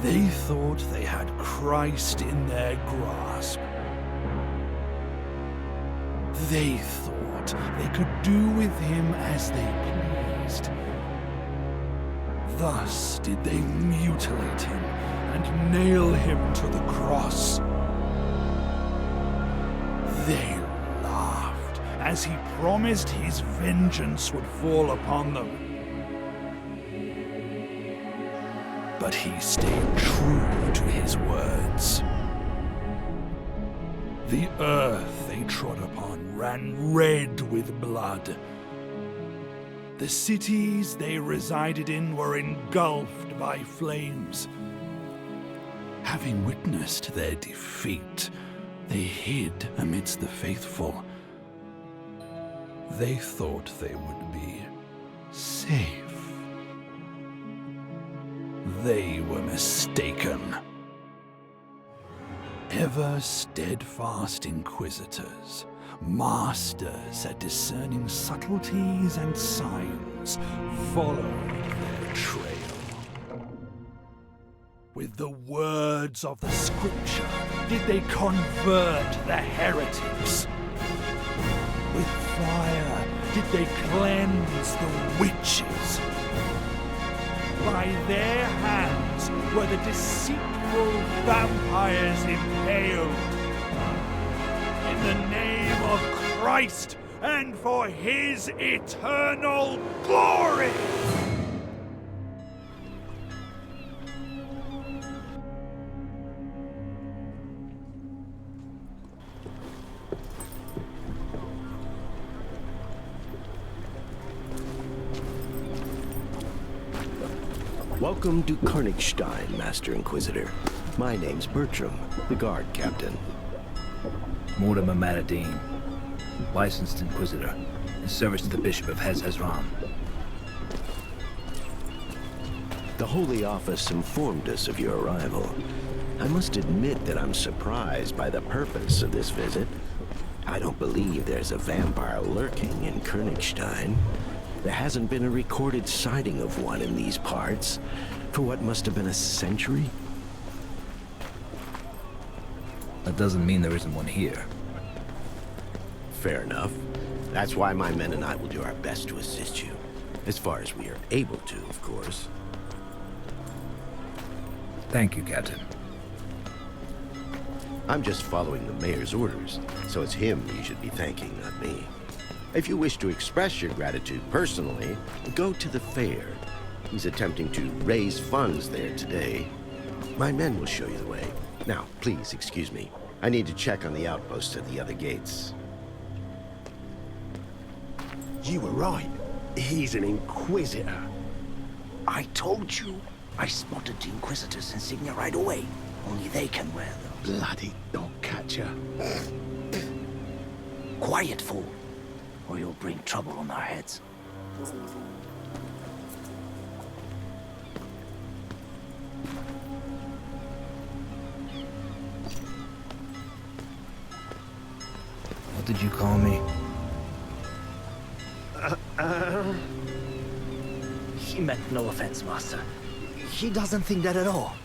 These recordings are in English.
They thought they had Christ in their grasp. They thought they could do with him as they pleased. Thus did they mutilate him and nail him to the cross. They laughed as he promised his vengeance would fall upon them. But he stayed true to his words. The earth they trod upon ran red with blood. The cities they resided in were engulfed by flames. Having witnessed their defeat, they hid amidst the faithful. They thought they would be safe. They were mistaken. Ever steadfast inquisitors, masters at discerning subtleties and signs, followed their trail. With the words of the scripture did they convert the heretics. With fire did they cleanse the witches. By their hands were the deceitful vampires impaled. In the name of Christ and for his eternal glory! Welcome to Königstein, Master Inquisitor. My name's Bertram, the guard captain. Mortimer Matadine, licensed Inquisitor, in service to the Bishop of Hez-Hezron. The Holy Office informed us of your arrival. I must admit that I'm surprised by the purpose of this visit. I don't believe there's a vampire lurking in Königstein. There hasn't been a recorded sighting of one in these parts for what must have been a century. That doesn't mean there isn't one here. Fair enough. That's why my men and I will do our best to assist you. As far as we are able to, of course. Thank you, Captain. I'm just following the mayor's orders, so it's him you should be thanking, not me. If you wish to express your gratitude personally, go to the fair. He's attempting to raise funds there today. My men will show you the way. Now, please excuse me. I need to check on the outposts at the other gates. You were right. He's an Inquisitor. I told you. I spotted the Inquisitor's insignia right away. Only they can wear them. Bloody dog catcher. Quiet, fool, or you'll bring trouble on our heads. What did you call me? He meant no offense, Master. He doesn't think that at all.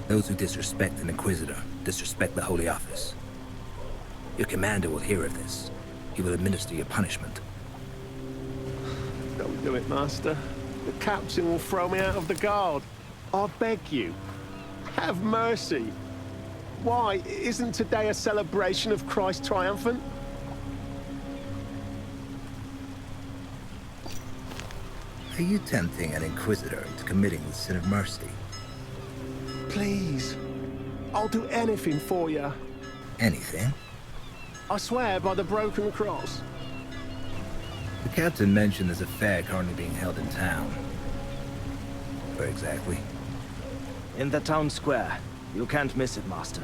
Those who disrespect an Inquisitor disrespect the Holy Office. Your commander will hear of this. He will administer your punishment. Don't do it, Master. The captain will throw me out of the guard. I beg you. Have mercy. Why? Isn't today a celebration of Christ triumphant? Are you tempting an Inquisitor into committing the sin of mercy? Please. I'll do anything for you. Anything? I swear by the broken cross. The captain mentioned there's a fair currently being held in town. Where exactly? In the town square. You can't miss it, Master.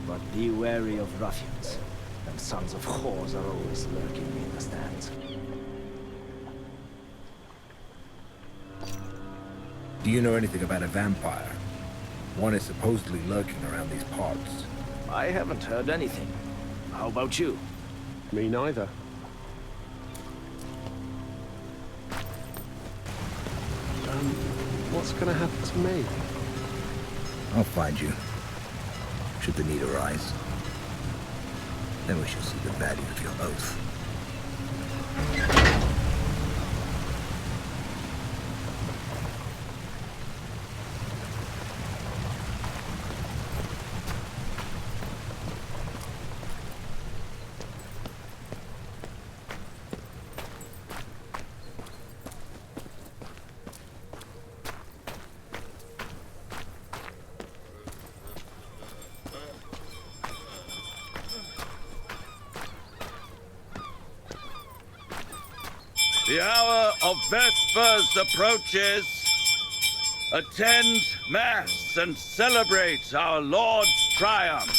But be wary of ruffians. Them sons of whores are always lurking in the stands. Do you know anything about a vampire? One is supposedly lurking around these parts. I haven't heard anything. How about you? Me neither. what's gonna happen to me? I'll find you, should the need arise. Then we shall see the value of your oath. The hour of Vespers approaches. Attend Mass and celebrate our Lord's triumph.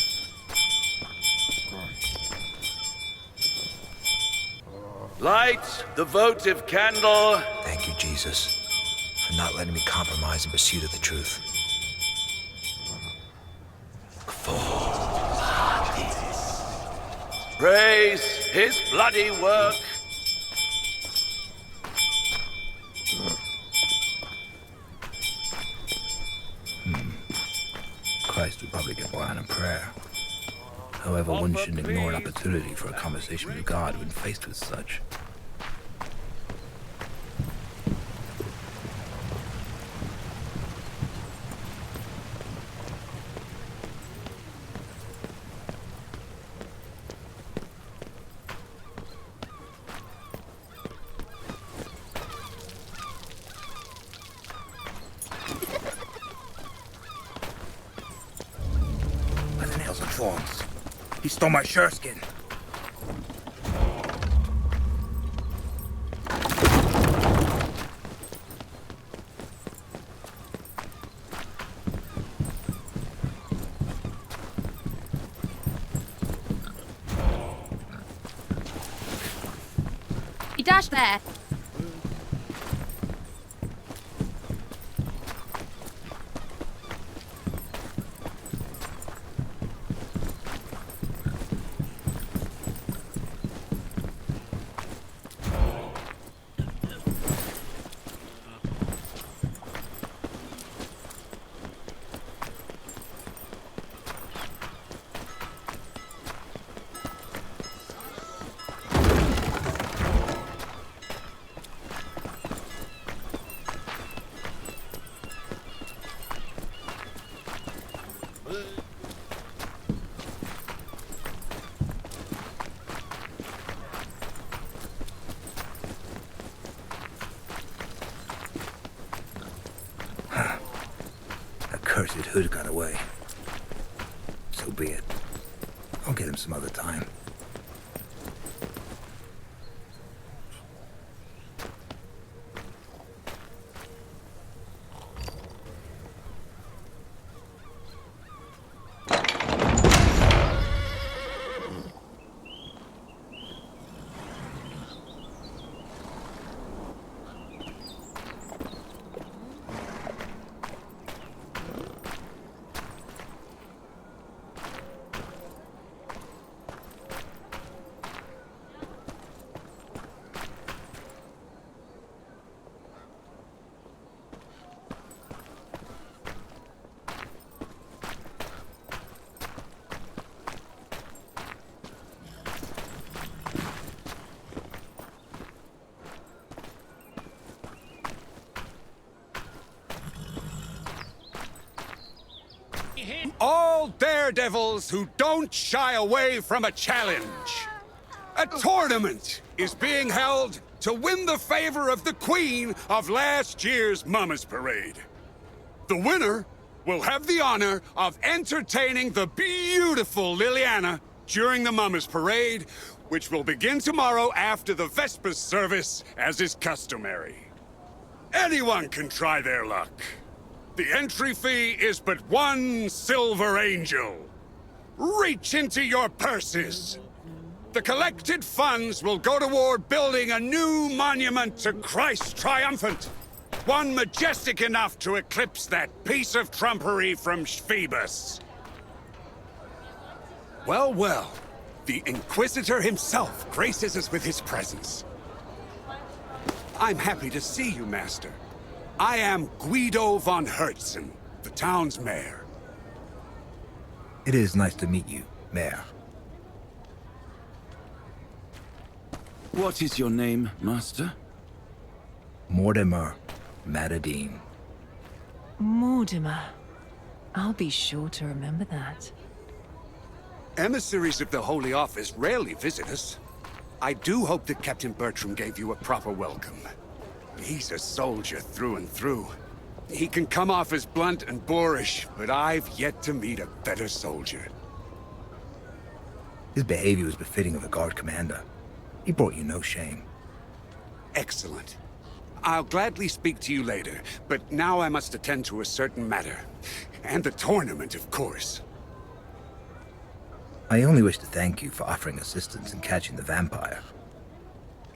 Light the votive candle. Thank you, Jesus, for not letting me compromise in pursuit of the truth. Praise his bloody work. Christ would probably get by on a prayer. However, one shouldn't ignore an opportunity for a conversation with God when faced with such. Thorns. He stole my shirskin. You dash there. Cursed hood got away. So be it. I'll get him some other time. All daredevils who don't shy away from a challenge. A tournament is being held to win the favor of the queen of last year's Mama's Parade. The winner will have the honor of entertaining the beautiful Liliana during the Mama's Parade, which will begin tomorrow after the Vespers service, as is customary. Anyone can try their luck. The entry fee is but 1 silver angel. Reach into your purses. The collected funds will go toward building a new monument to Christ Triumphant. One majestic enough to eclipse that piece of trumpery from Phoebus. Well, well, the Inquisitor himself graces us with his presence. I'm happy to see you, Master. I am Guido von Hertzen, the town's mayor. It is nice to meet you, Mayor. What is your name, Master? Mortimer Matadine. Mortimer. I'll be sure to remember that. Emissaries of the Holy Office rarely visit us. I do hope that Captain Bertram gave you a proper welcome. He's a soldier through and through. He can come off as blunt and boorish, but I've yet to meet a better soldier. His behavior was befitting of a guard commander. He brought you no shame. Excellent. I'll gladly speak to you later, but now I must attend to a certain matter. And the tournament, of course. I only wish to thank you for offering assistance in catching the vampire.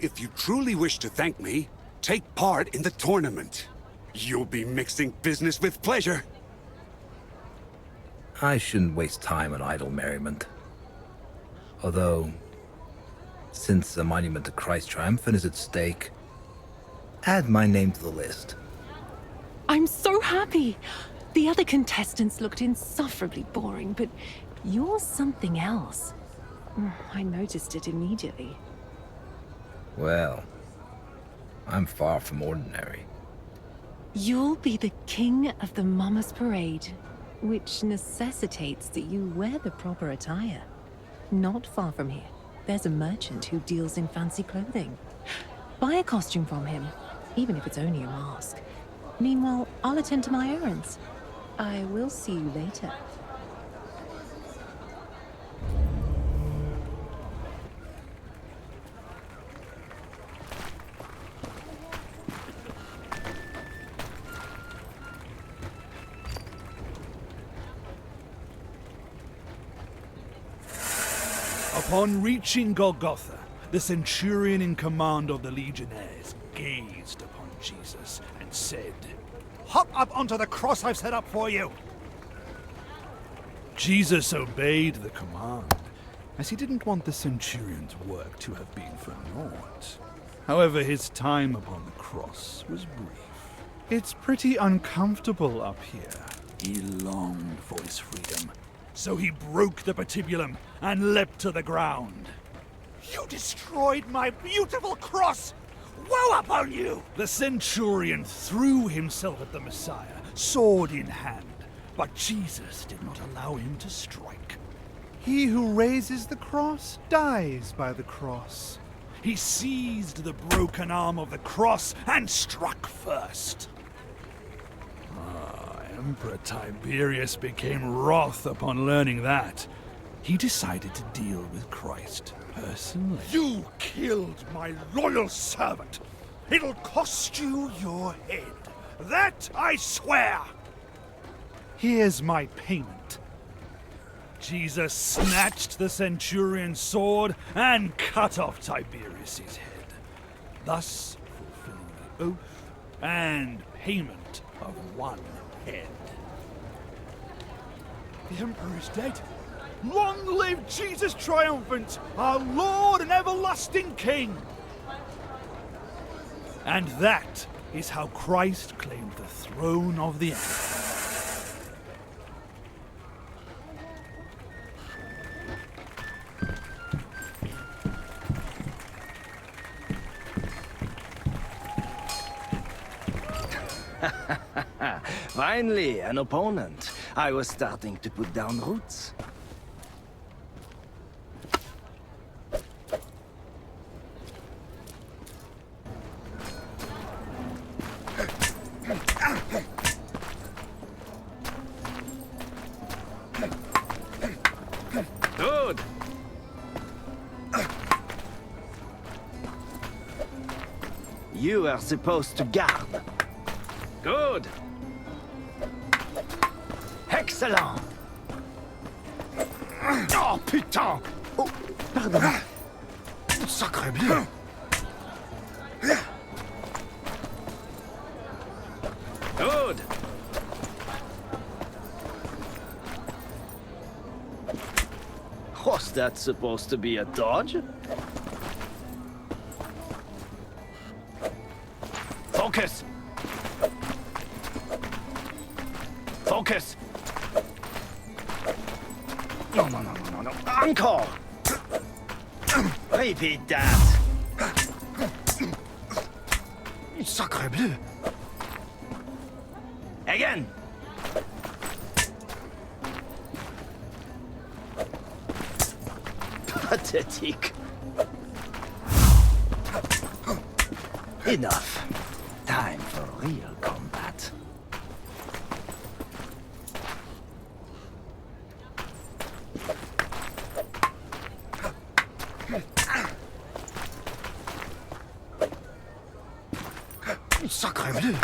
If you truly wish to thank me, take part in the tournament. You'll be mixing business with pleasure. I shouldn't waste time on idle merriment. Although, since the monument to Christ Triumphant is at stake, add my name to the list. I'm so happy! The other contestants looked insufferably boring, but you're something else. I noticed it immediately. Well, I'm far from ordinary. You'll be the king of the Mama's Parade, which necessitates that you wear the proper attire. Not far from here, there's a merchant who deals in fancy clothing. Buy a costume from him, even if it's only a mask. Meanwhile, I'll attend to my errands. I will see you later. Upon reaching Golgotha, the centurion in command of the legionnaires gazed upon Jesus and said, "Hop up onto the cross I've set up for you." Jesus obeyed the command, as he didn't want the centurion's work to have been for naught. However, his time upon the cross was brief. It's pretty uncomfortable up here. He longed for his freedom. So he broke the patibulum and leapt to the ground. "You destroyed my beautiful cross! Woe upon you!" The centurion threw himself at the Messiah, sword in hand, but Jesus did not allow him to strike. He who raises the cross dies by the cross. He seized the broken arm of the cross and struck first. Emperor Tiberius became wroth upon learning that. He decided to deal with Christ personally. "You killed my loyal servant. It'll cost you your head. That I swear." Here's my payment. Jesus snatched the centurion's sword and cut off Tiberius's head, thus fulfilling the oath and payment of one head. The Emperor is dead. Long live Jesus Triumphant, our Lord and everlasting King! And that is how Christ claimed the throne of the Empire. Finally, an opponent. I was starting to put down roots. Good. You are supposed to guard. Good. Excellent. Oh, putain! Oh, pardon. Sacré bleu. Good. Was that supposed to be a dodge? Focus. Focus! No, no, no, no, no, no. Encore! Repeat that! Sacre bleu! Again! Pathetic. Enough. Time for real combat. Sacre bleu!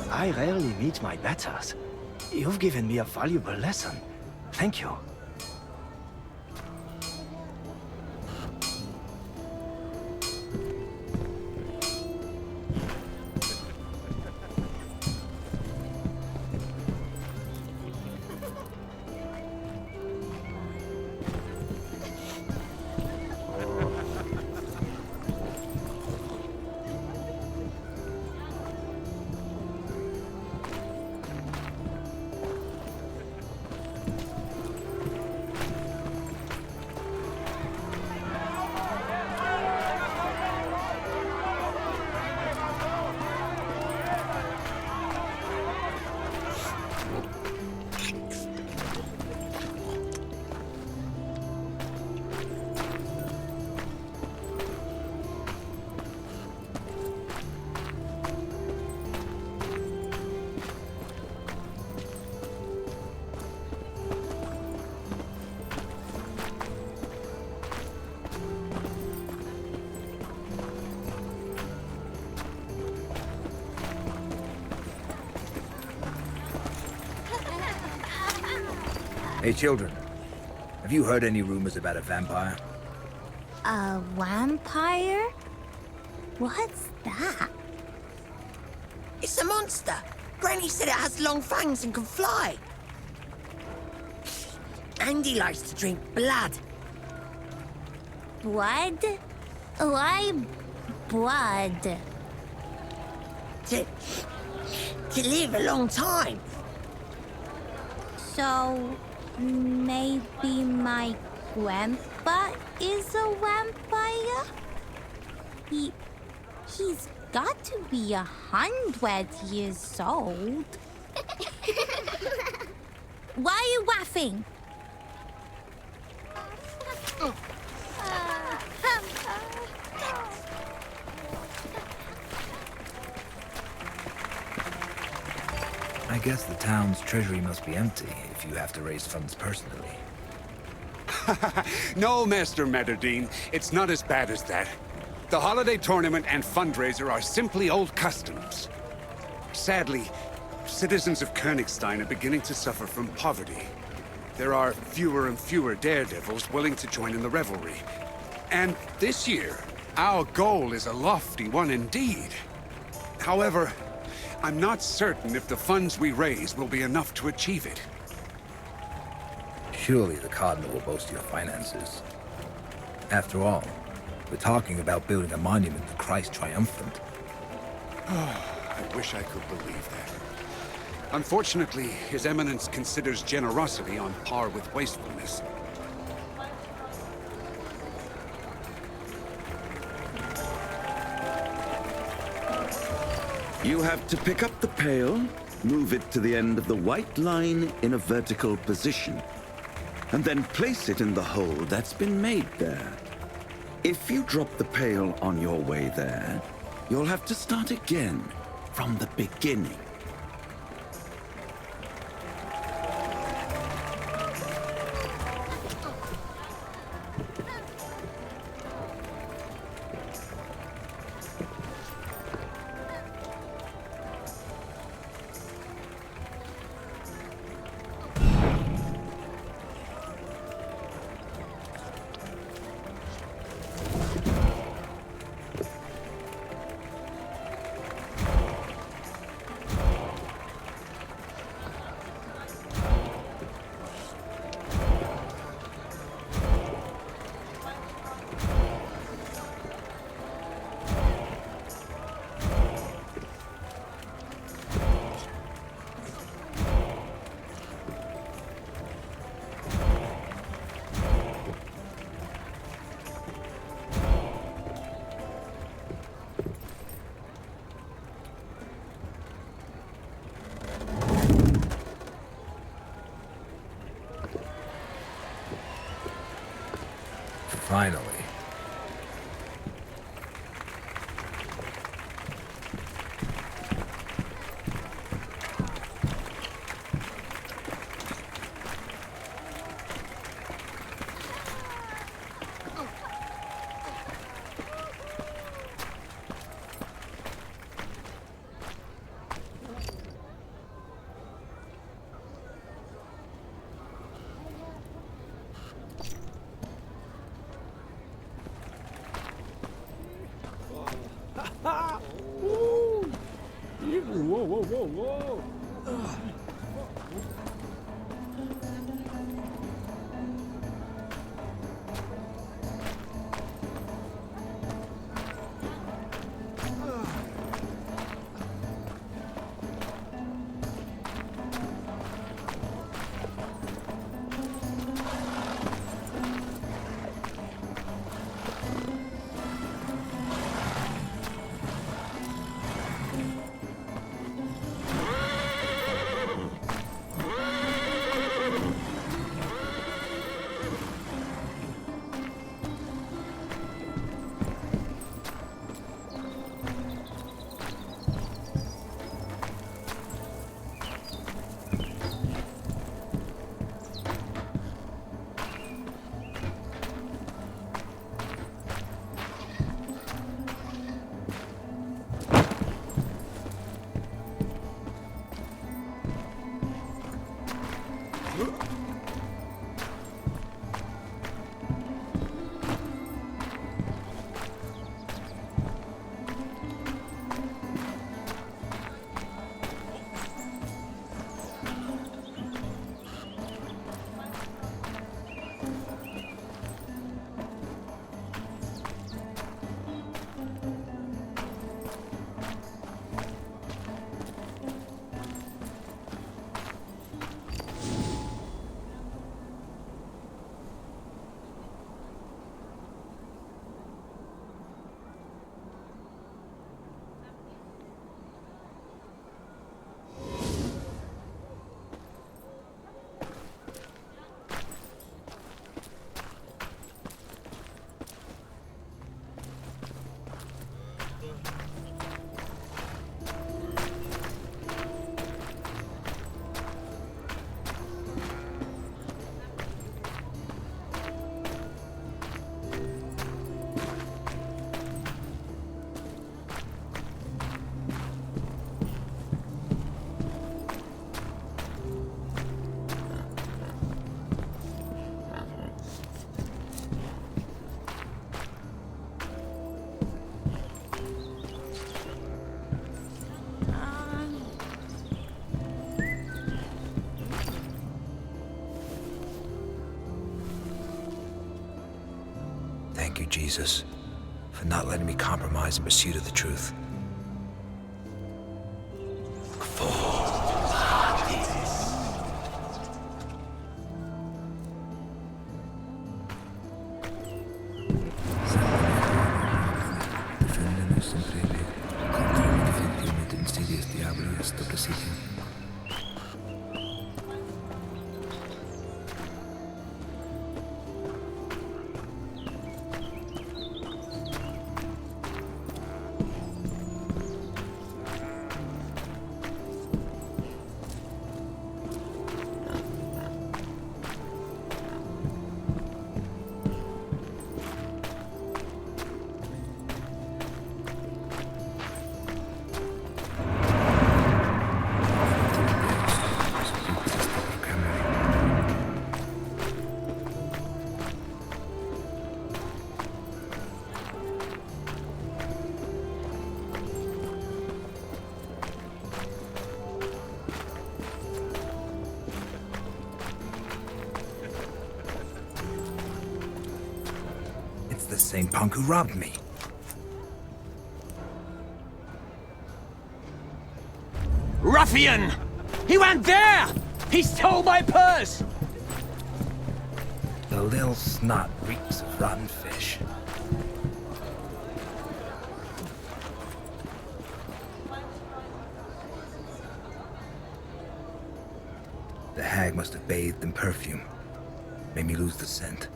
I rarely meet my betters. You've given me a valuable lesson. Thank you. Hey, children. Have you heard any rumors about a vampire? A vampire? What's that? It's a monster. Granny said it has long fangs and can fly. And he likes to drink blood. Blood? Why blood? To live a long time. So, maybe my grandpa is a vampire? He's got to be 100 years old. Why are you laughing? I guess the town's treasury must be empty if you have to raise funds personally. No, Master Meterdine, it's not as bad as that. The holiday tournament and fundraiser are simply old customs. Sadly, citizens of Königstein are beginning to suffer from poverty. There are fewer and fewer daredevils willing to join in the revelry. And this year, our goal is a lofty one indeed. However, I'm not certain if the funds we raise will be enough to achieve it. Surely the Cardinal will boast your finances. After all, we're talking about building a monument to Christ Triumphant. I wish I could believe that. Unfortunately, His Eminence considers generosity on par with wastefulness. You have to pick up the pail, move it to the end of the white line in a vertical position. and then place it in the hole that's been made there. If you drop the pail on your way there, you'll have to start again from the beginning. Finally. Whoa, whoa, whoa, whoa. Thank you, Jesus, for not letting me compromise in pursuit of the truth. the same punk who robbed me. Ruffian! He went there! He stole my purse! The little snot reeks of rotten fish. The hag must have bathed in perfume. Made me lose the scent.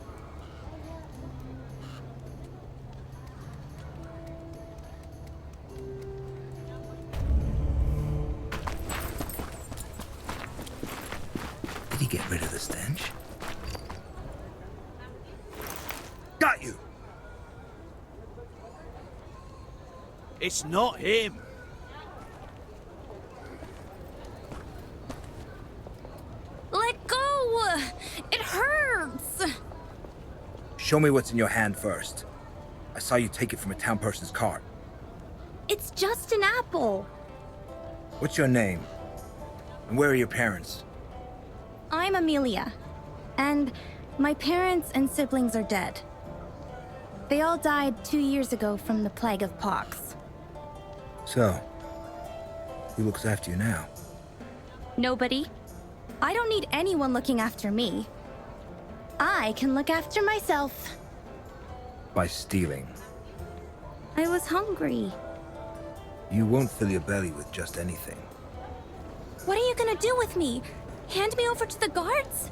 Did he get rid of the stench? Got you! It's not him. Let go! It hurts! Show me what's in your hand first. I saw you take it from a town person's cart. It's just an apple. What's your name? And where are your parents? I'm Amelia, and my parents and siblings are dead. They all died 2 years ago from the plague of pox. So, who looks after you now? Nobody. I don't need anyone looking after me. I can look after myself. By stealing. I was hungry. You won't fill your belly with just anything. What are you gonna do with me? Hand me over to the guards?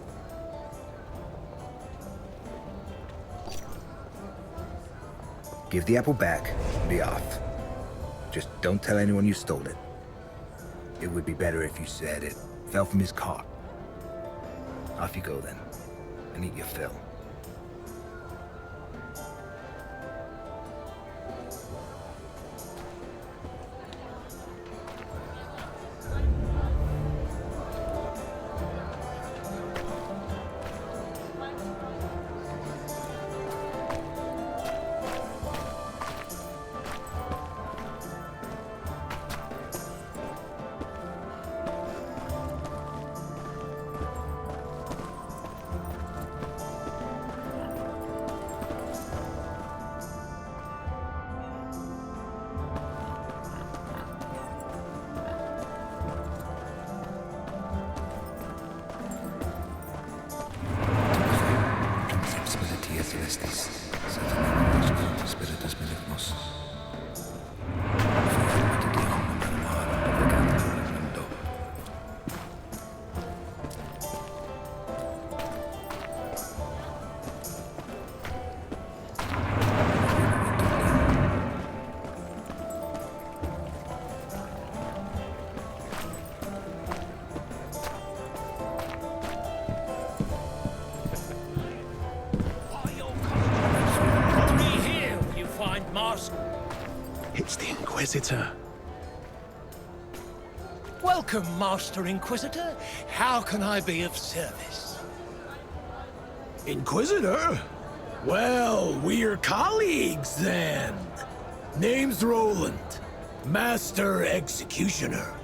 Give the apple back and be off. Just don't tell anyone you stole it. It would be better if you said it fell from his cart. Off you go then, and eat your fill. It's the Inquisitor. Welcome, Master Inquisitor. How can I be of service? Inquisitor? Well, we're colleagues then. Name's Roland, Master Executioner.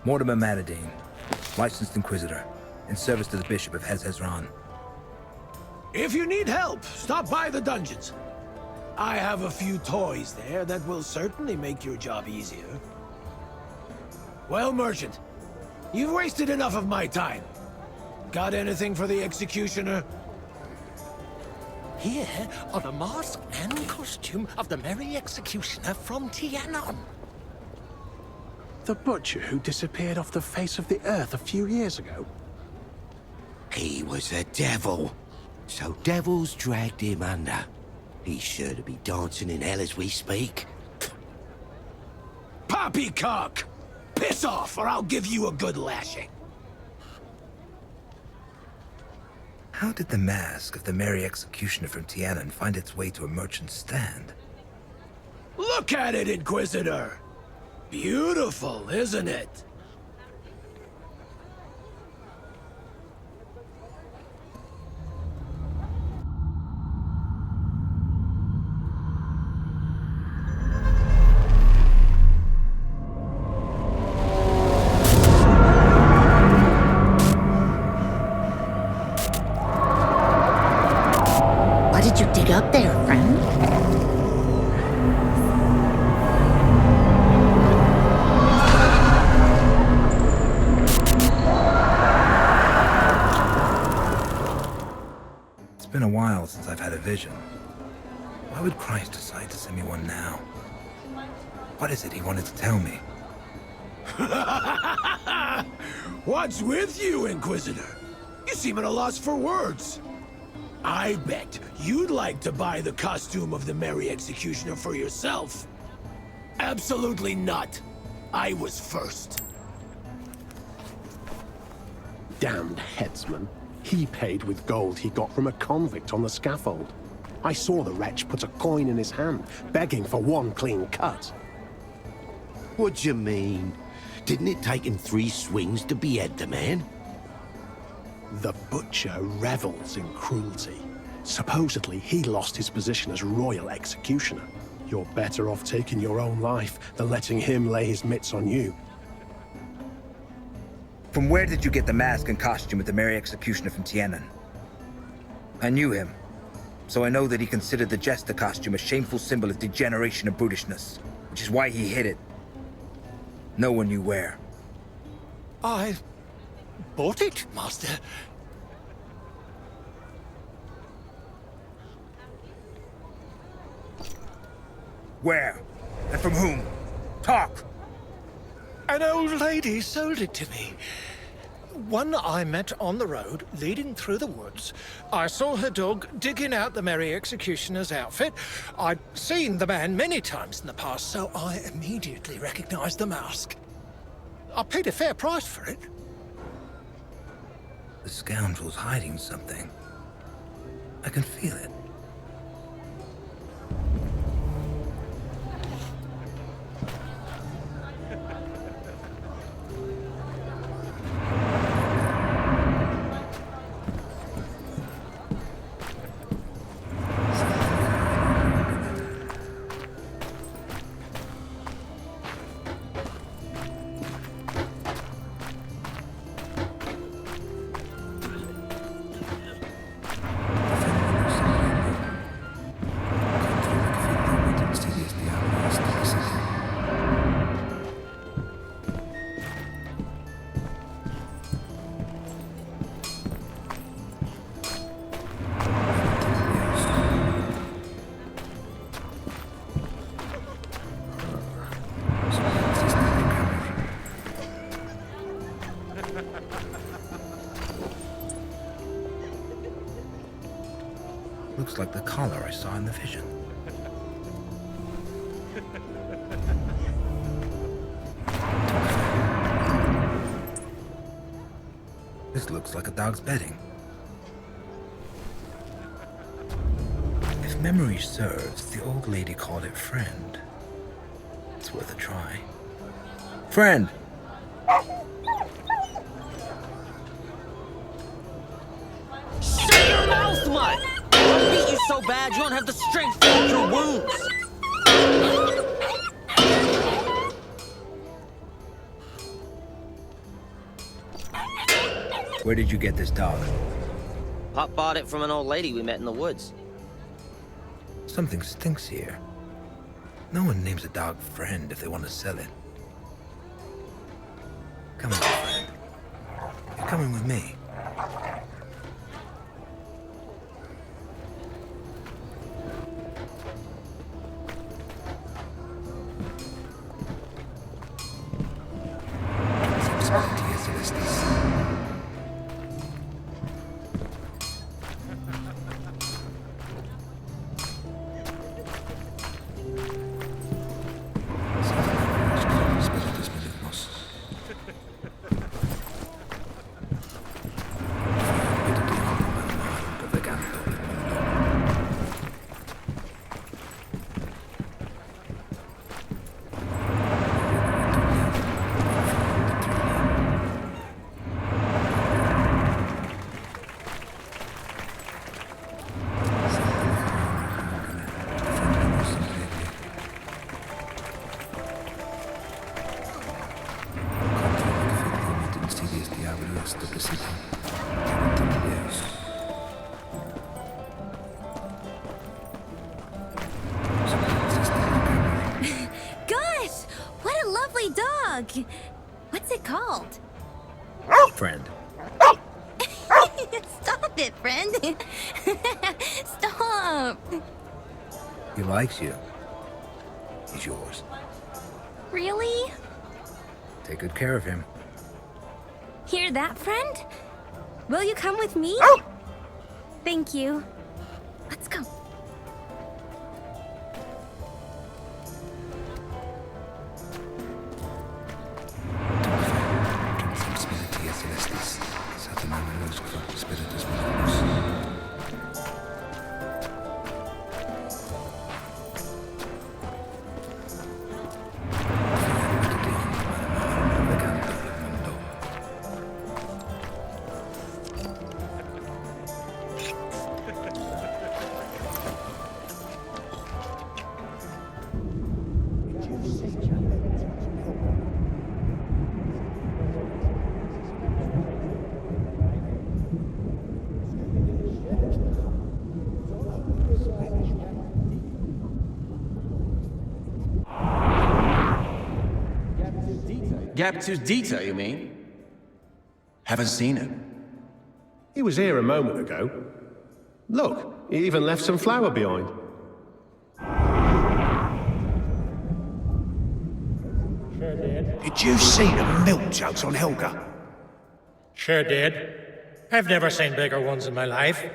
Mortimer Matadine, licensed Inquisitor, in service to the Bishop of Hezron. If you need help, stop by the dungeons. I have a few toys there that will certainly make your job easier. Well, Merchant, you've wasted enough of my time. Got anything for the Executioner? Here are the mask and costume of the Merry Executioner from Tianon. The butcher who disappeared off the face of the earth a few years ago? He was a devil. So devils dragged him under. He's sure to be dancing in hell as we speak. Poppycock! Piss off, or I'll give you a good lashing. How did the mask of the Merry Executioner from Tianon find its way to a merchant's stand? Look at it, Inquisitor! Beautiful, isn't it? vision. Why would Christ decide to send me one now? What is it he wanted to tell me? What's with you, Inquisitor? You seem at a loss for words. I bet you'd like to buy the costume of the Merry Executioner for yourself. Absolutely not. I was first. Damned headsman. He paid with gold he got from a convict on the scaffold. I saw the wretch put a coin in his hand, begging for one clean cut. What do you mean? Didn't it take him 3 swings to behead the man? The butcher revels in cruelty. Supposedly, he lost his position as royal executioner. You're better off taking your own life than letting him lay his mitts on you. From where did you get the mask and costume of the Merry Executioner from Tienen? I knew him, so I know that he considered the jester costume a shameful symbol of degeneration and brutishness, which is why he hid it. No one knew where. I bought it, Master. Where? And from whom? Talk! An old lady sold it to me. One I met on the road, leading through the woods. I saw her dog digging out the Merry Executioner's outfit. I'd seen the man many times in the past, so I immediately recognized the mask. I paid a fair price for it. The scoundrel's hiding something. I can feel it. Looks like the collar I saw in the vision. This looks like a dog's bedding. If memory serves, the old lady called it friend. It's worth a try. Friend! Shut your mouth, mutt! I'll beat you so bad you don't have the strength to hold your wounds. Where did you get this dog? Pop bought it from an old lady we met in the woods. Something stinks here. No one names a dog friend if they want to sell it. Come on, friend. You're coming with me. Gosh! What a lovely dog! What's it called? Friend. Stop it, friend. Stop. He likes you. He's yours. Really? Take good care of him. Hear that, friend? Will you come with me? Thank you. Let's go. Gap-tooth Dita, you mean? Haven't seen him. He was here a moment ago. Look, he even left some flour behind. Did you see the milk jugs on Helga? Sure did. I've never seen bigger ones in my life.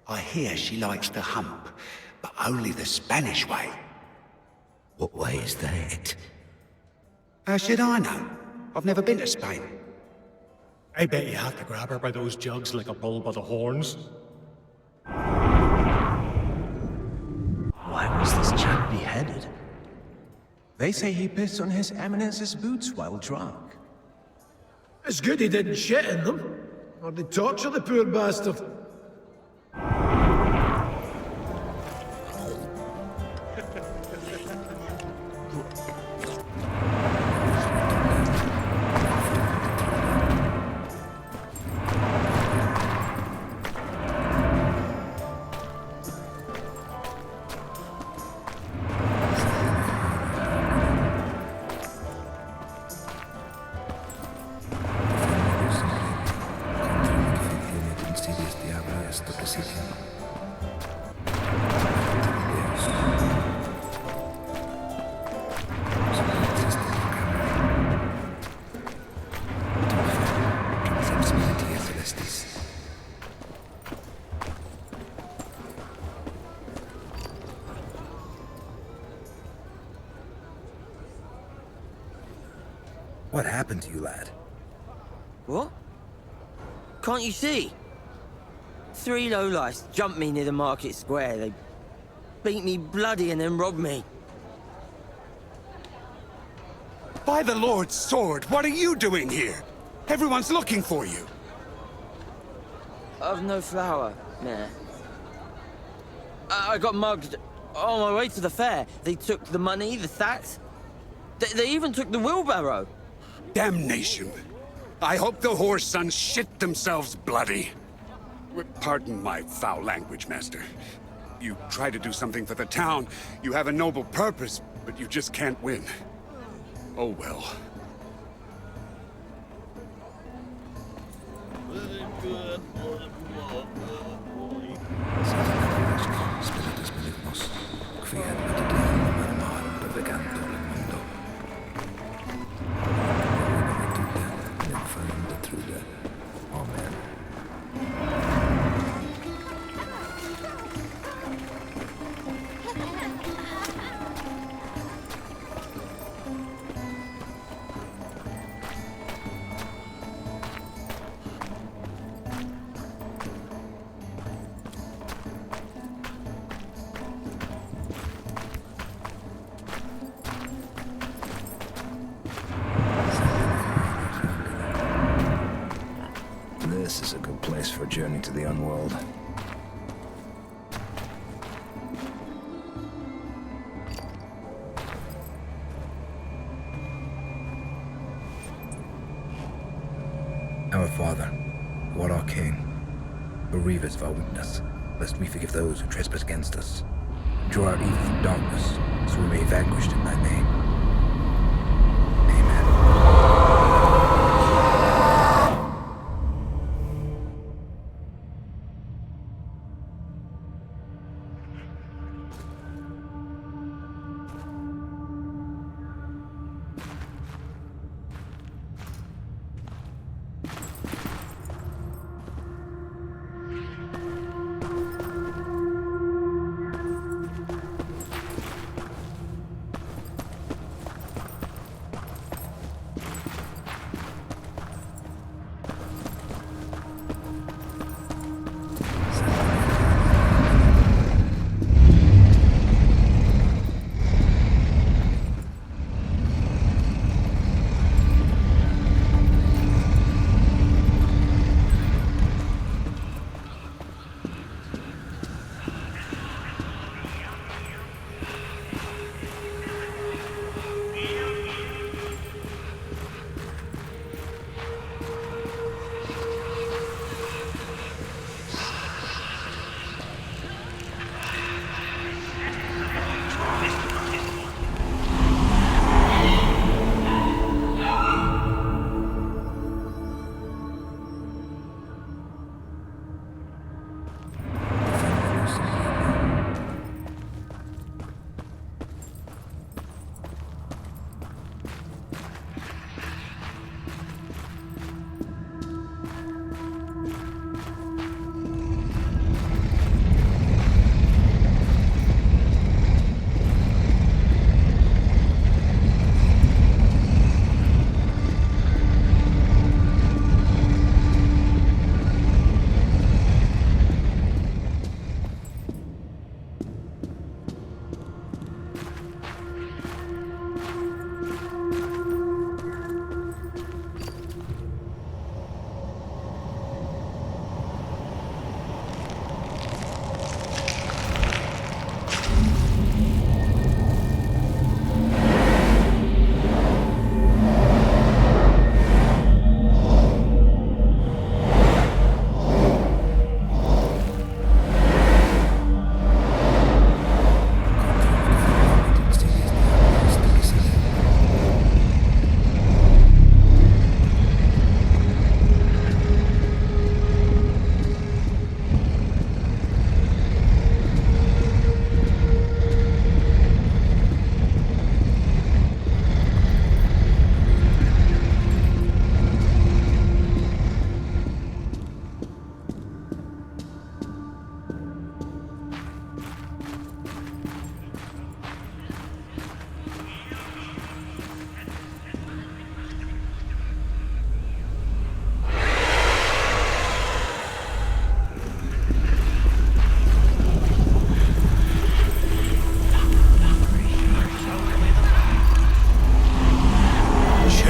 I hear she likes to hump, but only the Spanish way. What way is that? How should I know? I've never been to Spain. I bet you have to grab her by those jugs like a bull by the horns. Why was this chap beheaded? They say he pissed on His Eminence's boots while drunk. It's good he didn't shit in them, or they'd torture the poor bastard. What happened to you, lad? What? Can't you see? 3 lowlifes jumped me near the market square. They beat me bloody and then robbed me. By the Lord's sword, what are you doing here? Everyone's looking for you. I've no flour, nah. I got mugged on my way to the fair. They took the money, the sacks. They even took the wheelbarrow. Damnation. I hope the whore sons shit themselves bloody. Pardon my foul language, Master. You try to do something for the town. You have a noble purpose, but you just can't win. Oh well. This is a good place for a journey to the unworld. Our Father, who art our King, bereave us of our weakness, lest we forgive those who trespass against us. Draw out evil from darkness, so we may be vanquished in thy name. Amen.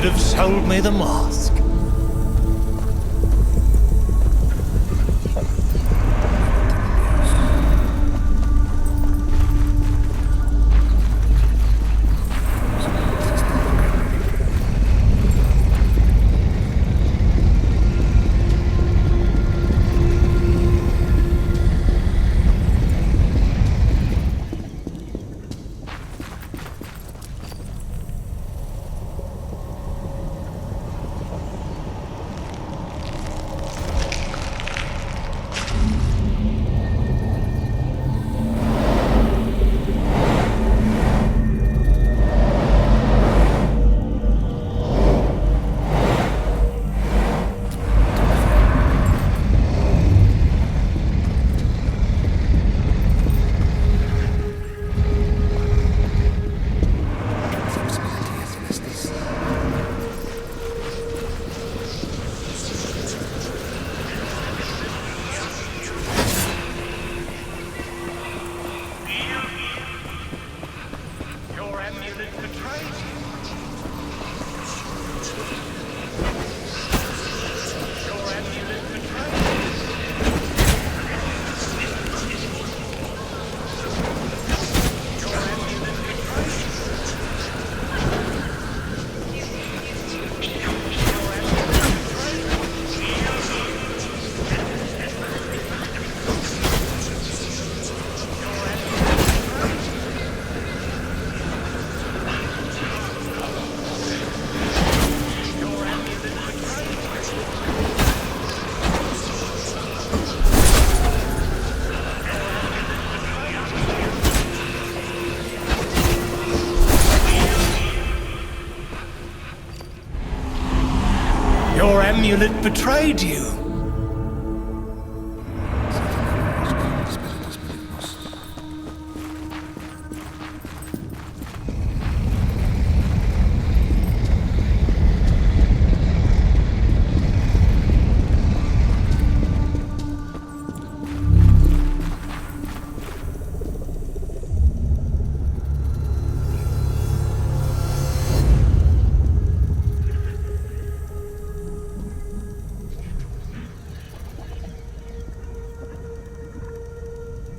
should have sold me the mask. Your amulet betrayed you.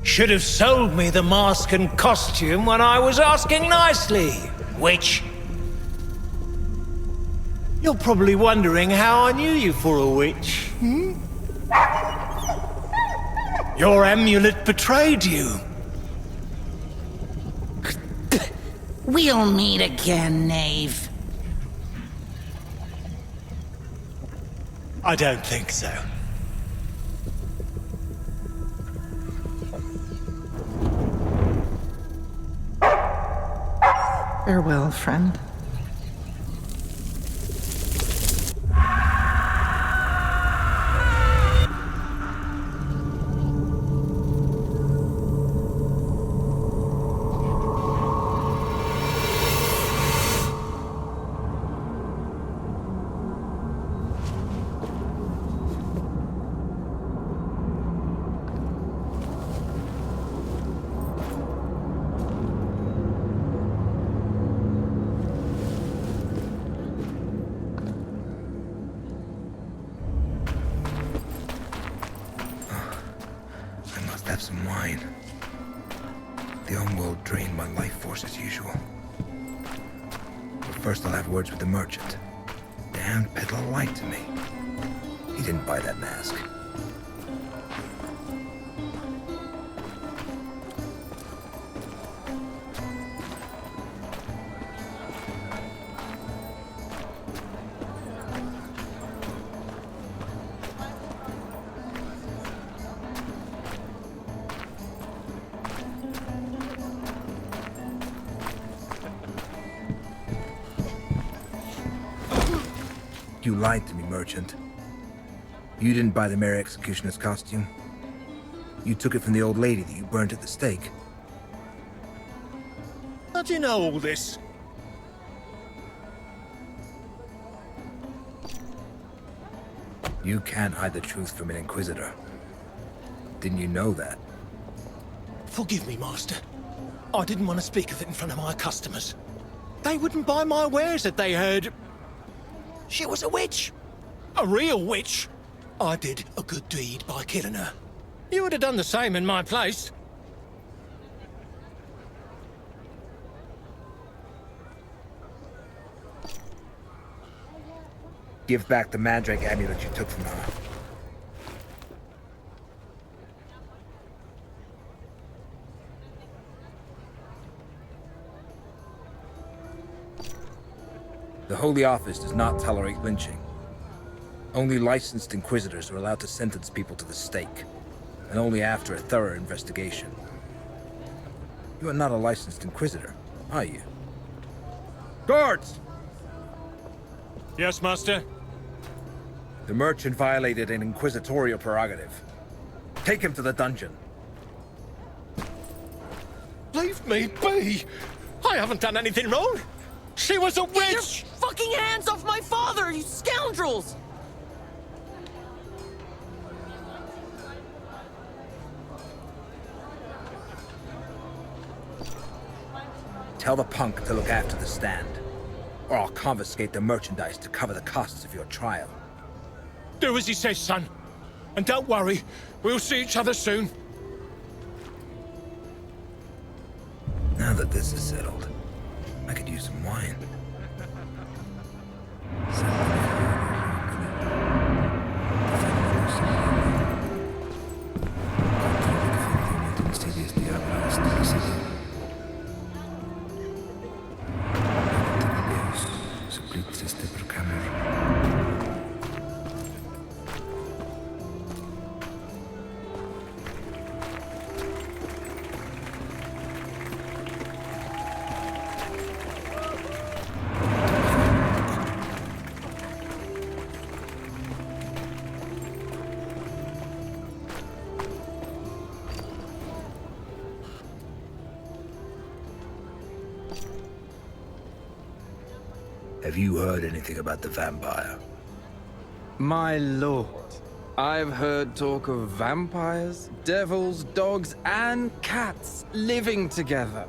Should have sold me the mask and costume when I was asking nicely, witch. You're probably wondering how I knew you for a witch, hmm? Your amulet betrayed you. We'll meet again, knave. I don't think so. Farewell, friend. Have some wine. The Homeworld drained my life force as usual. But first I'll have words with the merchant. Damned peddler lied to me. He didn't buy that mask. You lied to me, merchant. You didn't buy the Mary Executioner's costume. You took it from the old lady that you burned at the stake. How do you know all this? You can't hide the truth from an Inquisitor. Didn't you know that? Forgive me, Master. I didn't want to speak of it in front of my customers. They wouldn't buy my wares if they heard... She was a witch. A real witch. I did a good deed by killing her. You would have done the same in my place. Give back the Mandrake amulet you took from her. The Holy Office does not tolerate lynching. Only licensed Inquisitors are allowed to sentence people to the stake, and only after a thorough investigation. You are not a licensed Inquisitor, are you? Guards! Yes, Master? The merchant violated an inquisitorial prerogative. Take him to the dungeon. Leave me be! I haven't done anything wrong! She was a witch! Get your fucking hands off my father, you scoundrels! Tell the punk to look after the stand, or I'll confiscate the merchandise to cover the costs of your trial. Do as he says, son. And don't worry, we'll see each other soon. Now that this is settled, I could use some wine. Have you heard anything about the vampire? My lord, I've heard talk of vampires, devils, dogs, and cats living together.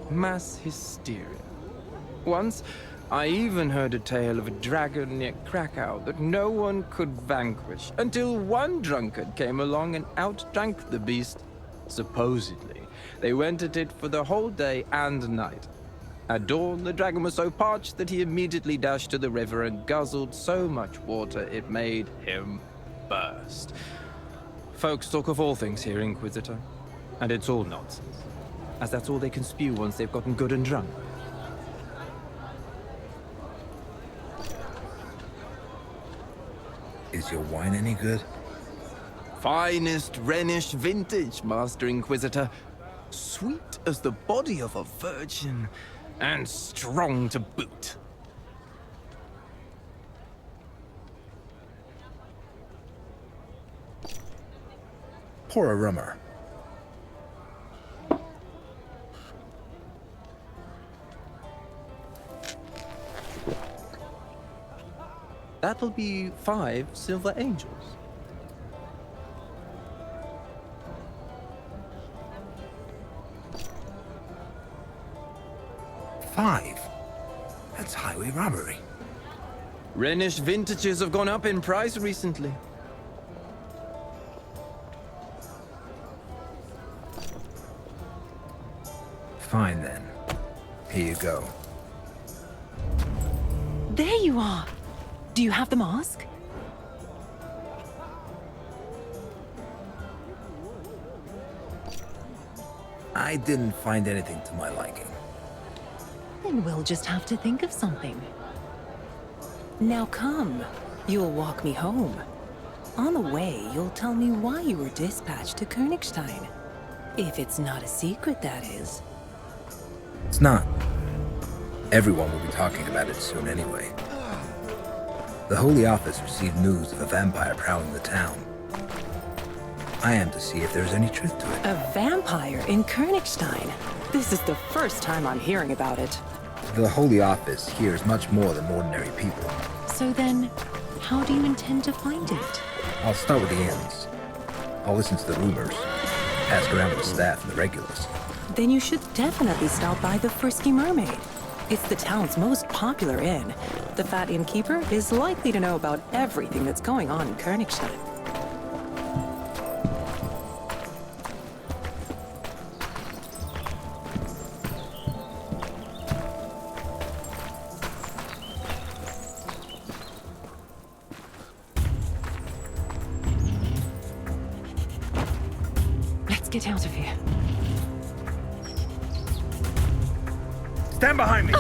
Mass hysteria. Once, I even heard a tale of a dragon near Krakow that no one could vanquish until one drunkard came along and outdrank the beast. Supposedly, they went at it for the whole day and night. At dawn, the dragon was so parched that he immediately dashed to the river and guzzled so much water it made him burst. Folks talk of all things here, Inquisitor, and it's all nonsense, as that's all they can spew once they've gotten good and drunk. Is your wine any good? Finest Rhenish vintage, Master Inquisitor. Sweet as the body of a virgin, and strong to boot. Pour a rummer. That'll be 5 silver angels. $5? That's highway robbery. Rhenish vintages have gone up in price recently. Fine then. Here you go. There you are. Do you have the mask? I didn't find anything to my liking. Then we'll just have to think of something. Now come. You'll walk me home. On the way, you'll tell me why you were dispatched to Königstein. If it's not a secret, that is. It's not. Everyone will be talking about it soon anyway. The Holy Office received news of a vampire prowling the town. I am to see if there's any truth to it. A vampire in Königstein? This is the first time I'm hearing about it. The Holy Office hears much more than ordinary people. So then, how do you intend to find it? I'll start with the ends. I'll listen to the rumors, ask around with the staff and the regulars. Then you should definitely stop by the Frisky Mermaid. It's the town's most popular inn. The fat innkeeper is likely to know about everything that's going on in Königstein. Let's get out of here. Stand behind me!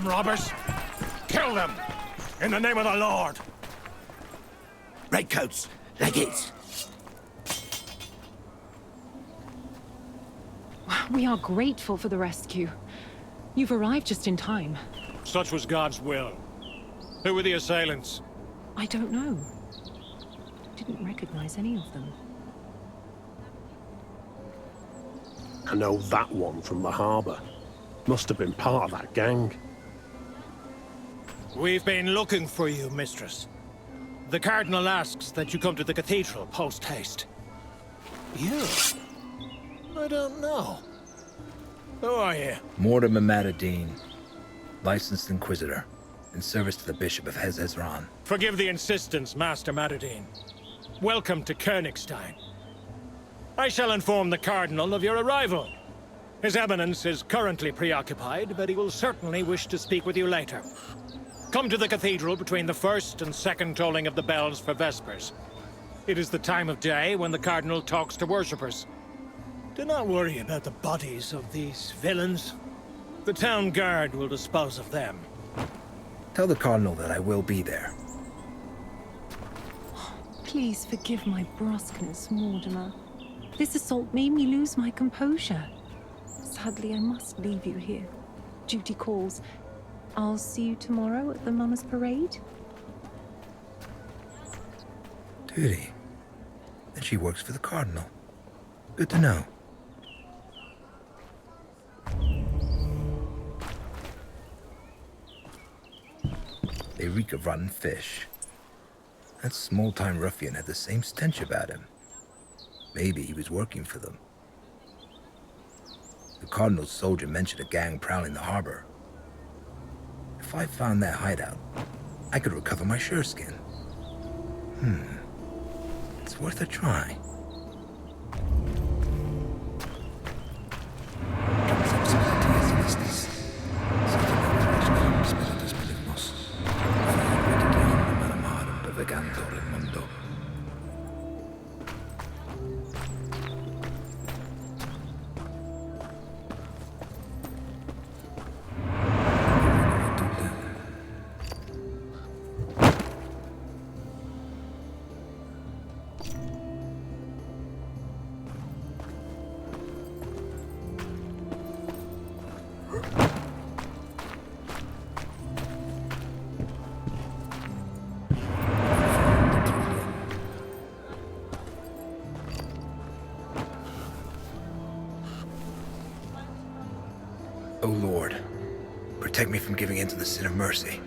Robbers! Kill them! In the name of the Lord! Redcoats, leggates. We are grateful for the rescue. You've arrived just in time. Such was God's will. Who were the assailants? I don't know. Didn't recognize any of them. I know that one from the harbor. Must have been part of that gang. We've been looking for you, mistress. The Cardinal asks that you come to the cathedral post-haste. You? I don't know. Who are you? Mortimer Matadine, licensed Inquisitor, in service to the Bishop of Hezezran. Forgive the insistence, Master Matadine. Welcome to Königstein. I shall inform the Cardinal of your arrival. His Eminence is currently preoccupied, but he will certainly wish to speak with you later. Come to the cathedral between the first and second tolling of the bells for Vespers. It is the time of day when the Cardinal talks to worshippers. Do not worry about the bodies of these villains. The town guard will dispose of them. Tell the Cardinal that I will be there. Please forgive my brusqueness, Mortimer. This assault made me lose my composure. Sadly, I must leave you here. Duty calls. I'll see you tomorrow at the Mama's Parade. Duty? Then she works for the Cardinal. Good to know. They reek of rotten fish. That small-time ruffian had the same stench about him. Maybe he was working for them. The Cardinal's soldier mentioned a gang prowling the harbor. If I found that hideout, I could recover my sureskin. It's worth a try. O Lord, protect me from giving in to the sin of mercy.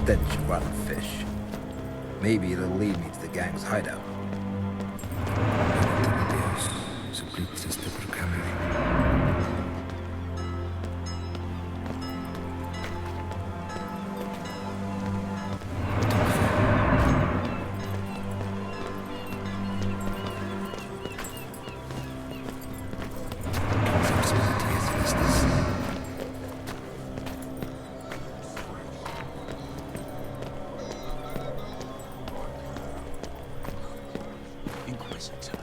stench of rotten fish. Maybe it'll lead me to the gang's hideout. Inquisitor.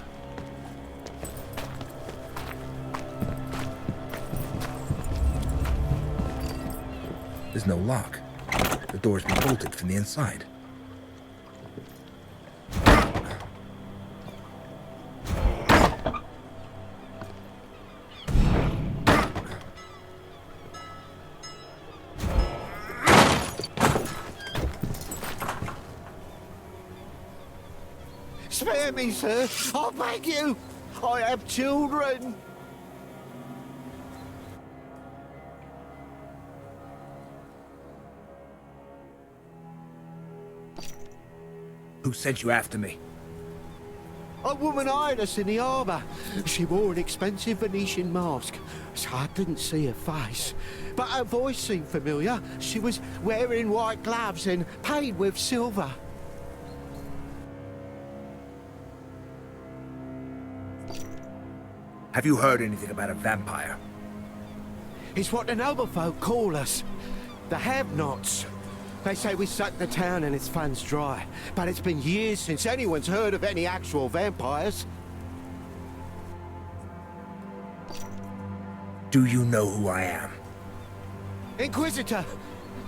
There's no lock. The door's been bolted from the inside. Spare me, sir. I beg you. I have children. Who sent you after me? A woman eyed us in the harbour. She wore an expensive Venetian mask, so I didn't see her face. But her voice seemed familiar. She was wearing white gloves and paid with silver. Have you heard anything about a vampire? It's what the noble folk call us. The have-nots. They say we suck the town and its funds dry. But it's been years since anyone's heard of any actual vampires. Do you know who I am? Inquisitor!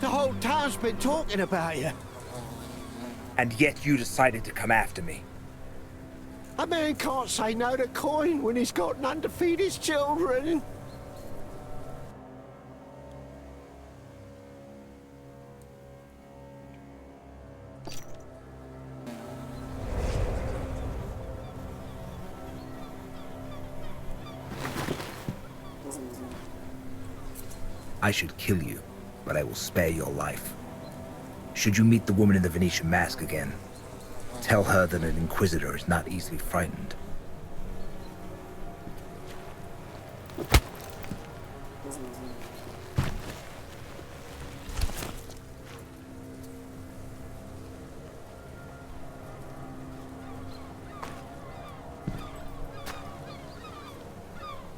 The whole town's been talking about you. And yet you decided to come after me. A man can't say no to coin when he's got none to feed his children. I should kill you, but I will spare your life. Should you meet the woman in the Venetian mask again, tell her that an Inquisitor is not easily frightened.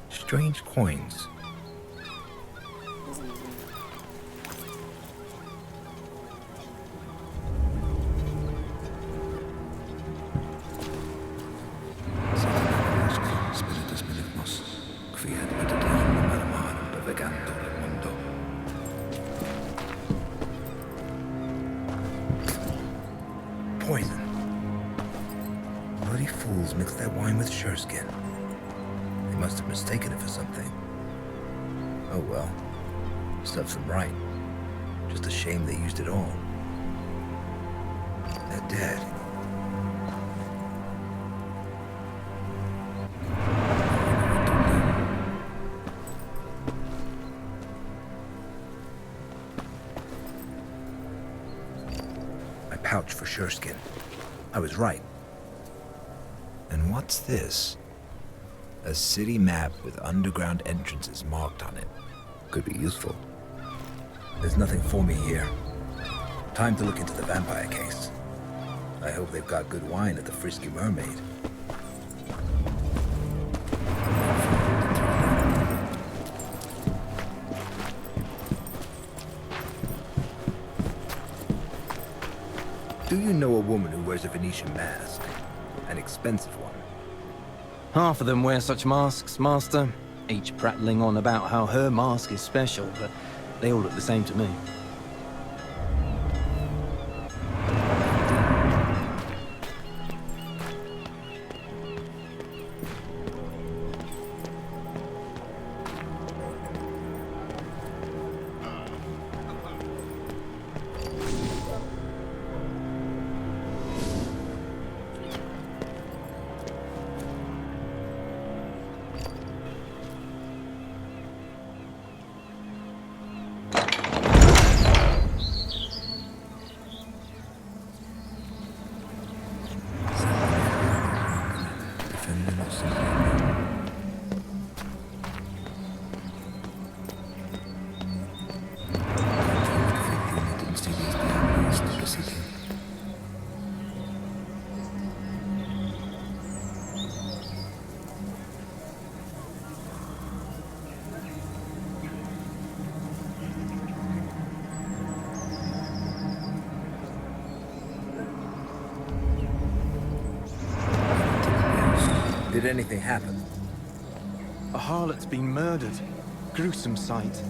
Strange coins. Poison. Bloody fools mixed that wine with sureskin. They must have mistaken it for something. Oh well. Serves them right. Just a shame they used it all. They're dead. Pouch for sureskin. I was right. And what's this? A city map with underground entrances marked on it. Could be useful. There's nothing for me here. Time to look into the vampire case. I hope they've got good wine at the Frisky Mermaid. Do you know a woman who wears a Venetian mask? An expensive one. Half of them wear such masks, Master, each prattling on about how her mask is special, but they all look the same to me. Did anything happen? A harlot's been murdered. Gruesome sight.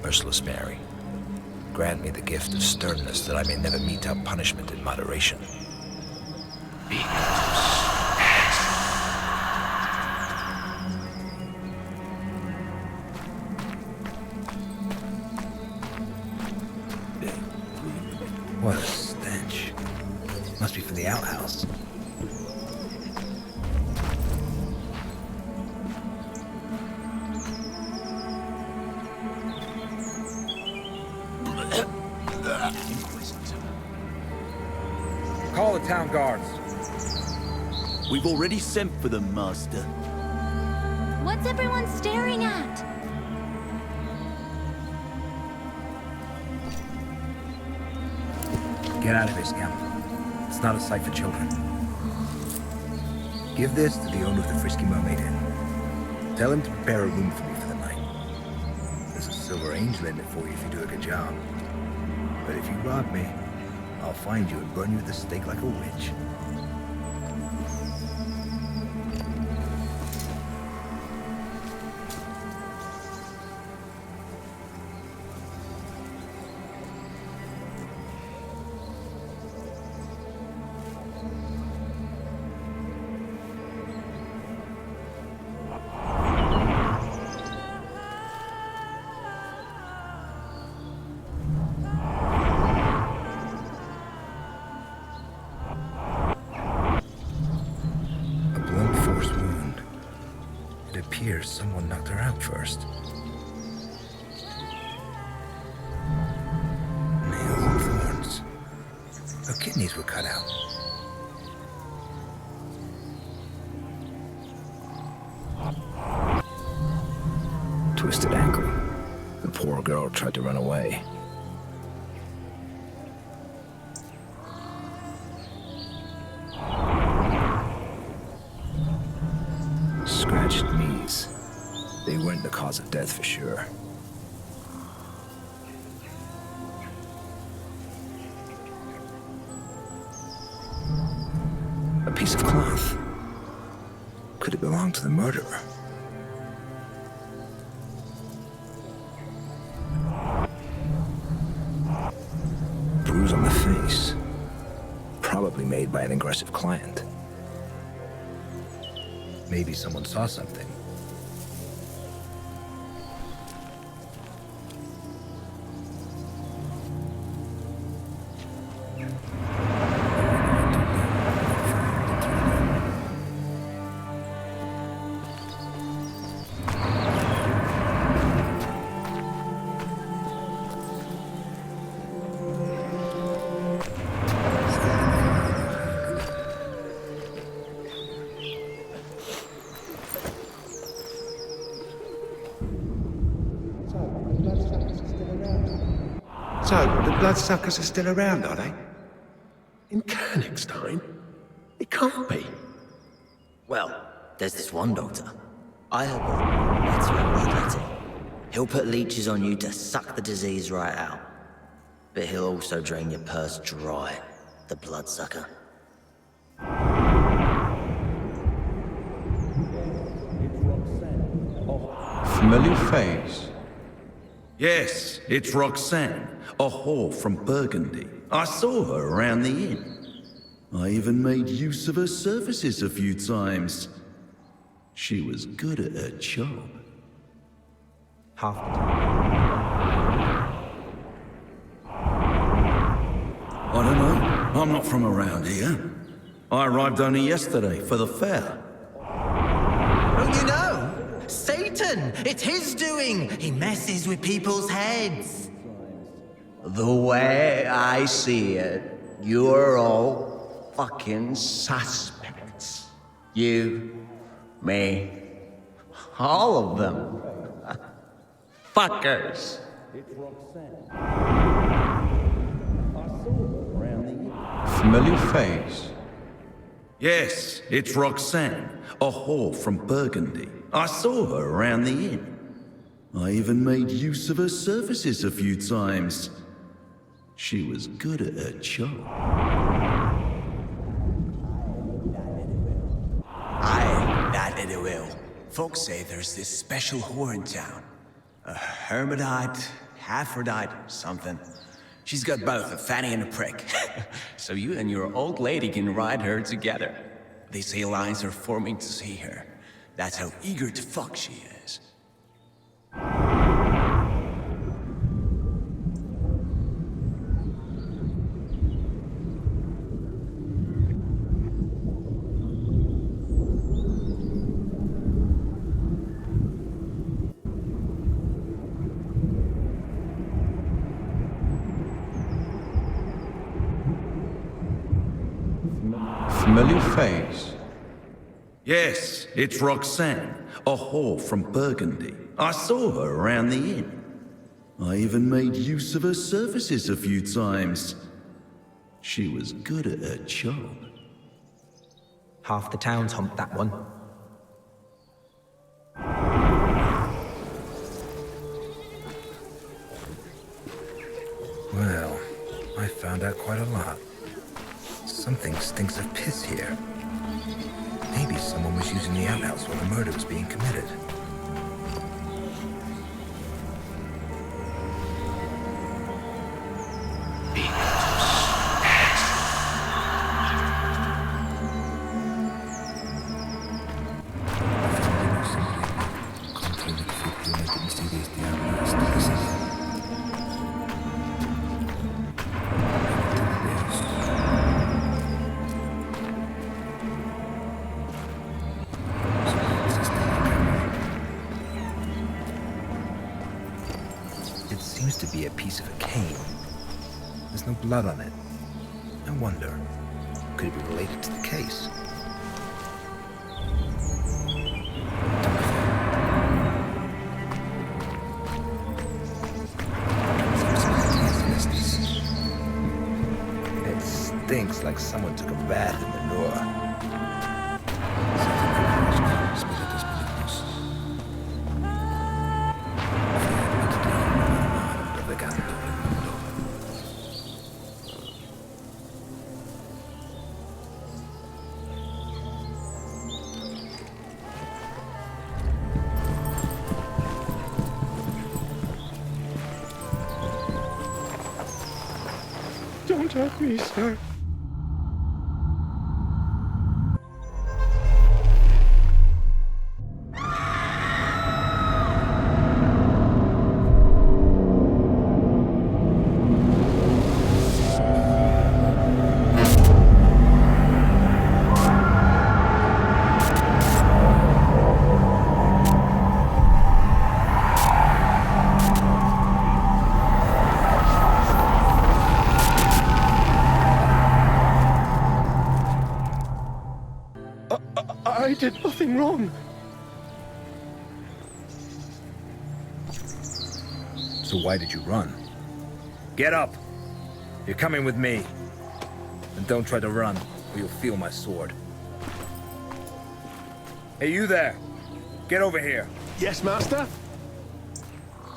Merciless Mary, grant me the gift of sternness that I may never mete out punishment in moderation. What a stench. Must be from the outhouse. Call the town guards. We've already sent for them, Master. What's everyone staring at? Get out of here, scamp. It's not a sight for children. Give this to the owner of the Frisky Mermaid Inn. Tell him to prepare a room for me for the night. There's a silver angel in it for you if you do a good job. But if you rob me, I'll find you and burn you at the stake like a witch. Someone knocked her out first. Nails and thorns. Her kidneys were cut out. Twisted ankle. The poor girl tried to run away. Scratched knees. They weren't the cause of death for sure. A piece of cloth. Could it belong to the murderer? Bruise on the face. Probably made by an aggressive client. Maybe someone saw something. So, the bloodsuckers are still around, are they? In Königstein? It can't be. Well, there's this one doctor. I help him. That's your bloodletting. He'll put leeches on you to suck the disease right out. But he'll also drain your purse dry, the bloodsucker. Familiar face. Yes, it's Roxanne, a whore from Burgundy. I saw her around the inn. I even made use of her services a few times. She was good at her job. Half the time. I don't know. I'm not from around here. I arrived only yesterday for the fair. Don't you know? Say Satan! It's his doing! He messes with people's heads! The way I see it, you're all fucking suspects. You, me, all of them. Fuckers. Familiar face. Yes, it's Roxanne, a whore from Burgundy. I saw her around the inn. I even made use of her services a few times. She was good at her job. Aye, that it will. Folks say there's this special whore in town. A hermaphrodite, Aphrodite, something. She's got both a fanny and a prick. So you and your old lady can ride her together. They say lines are forming to see her. That's how eager to fuck she is. Familiar face. Yes, it's Roxanne, a whore from Burgundy. I saw her around the inn. I even made use of her services a few times. She was good at her job. Half the town's humped that one. Well, I found out quite a lot. Something stinks of piss here. Maybe someone was using the outhouse while the murder was being committed. To be a piece of a cane. There's no blood on it. I wonder, could it be related to the case? It stinks like someone took a bath in manure. Don't hurt me, sir. I did nothing wrong. So why did you run? Get up! You're coming with me. And don't try to run, or you'll feel my sword. Hey, you there! Get over here! Yes, master?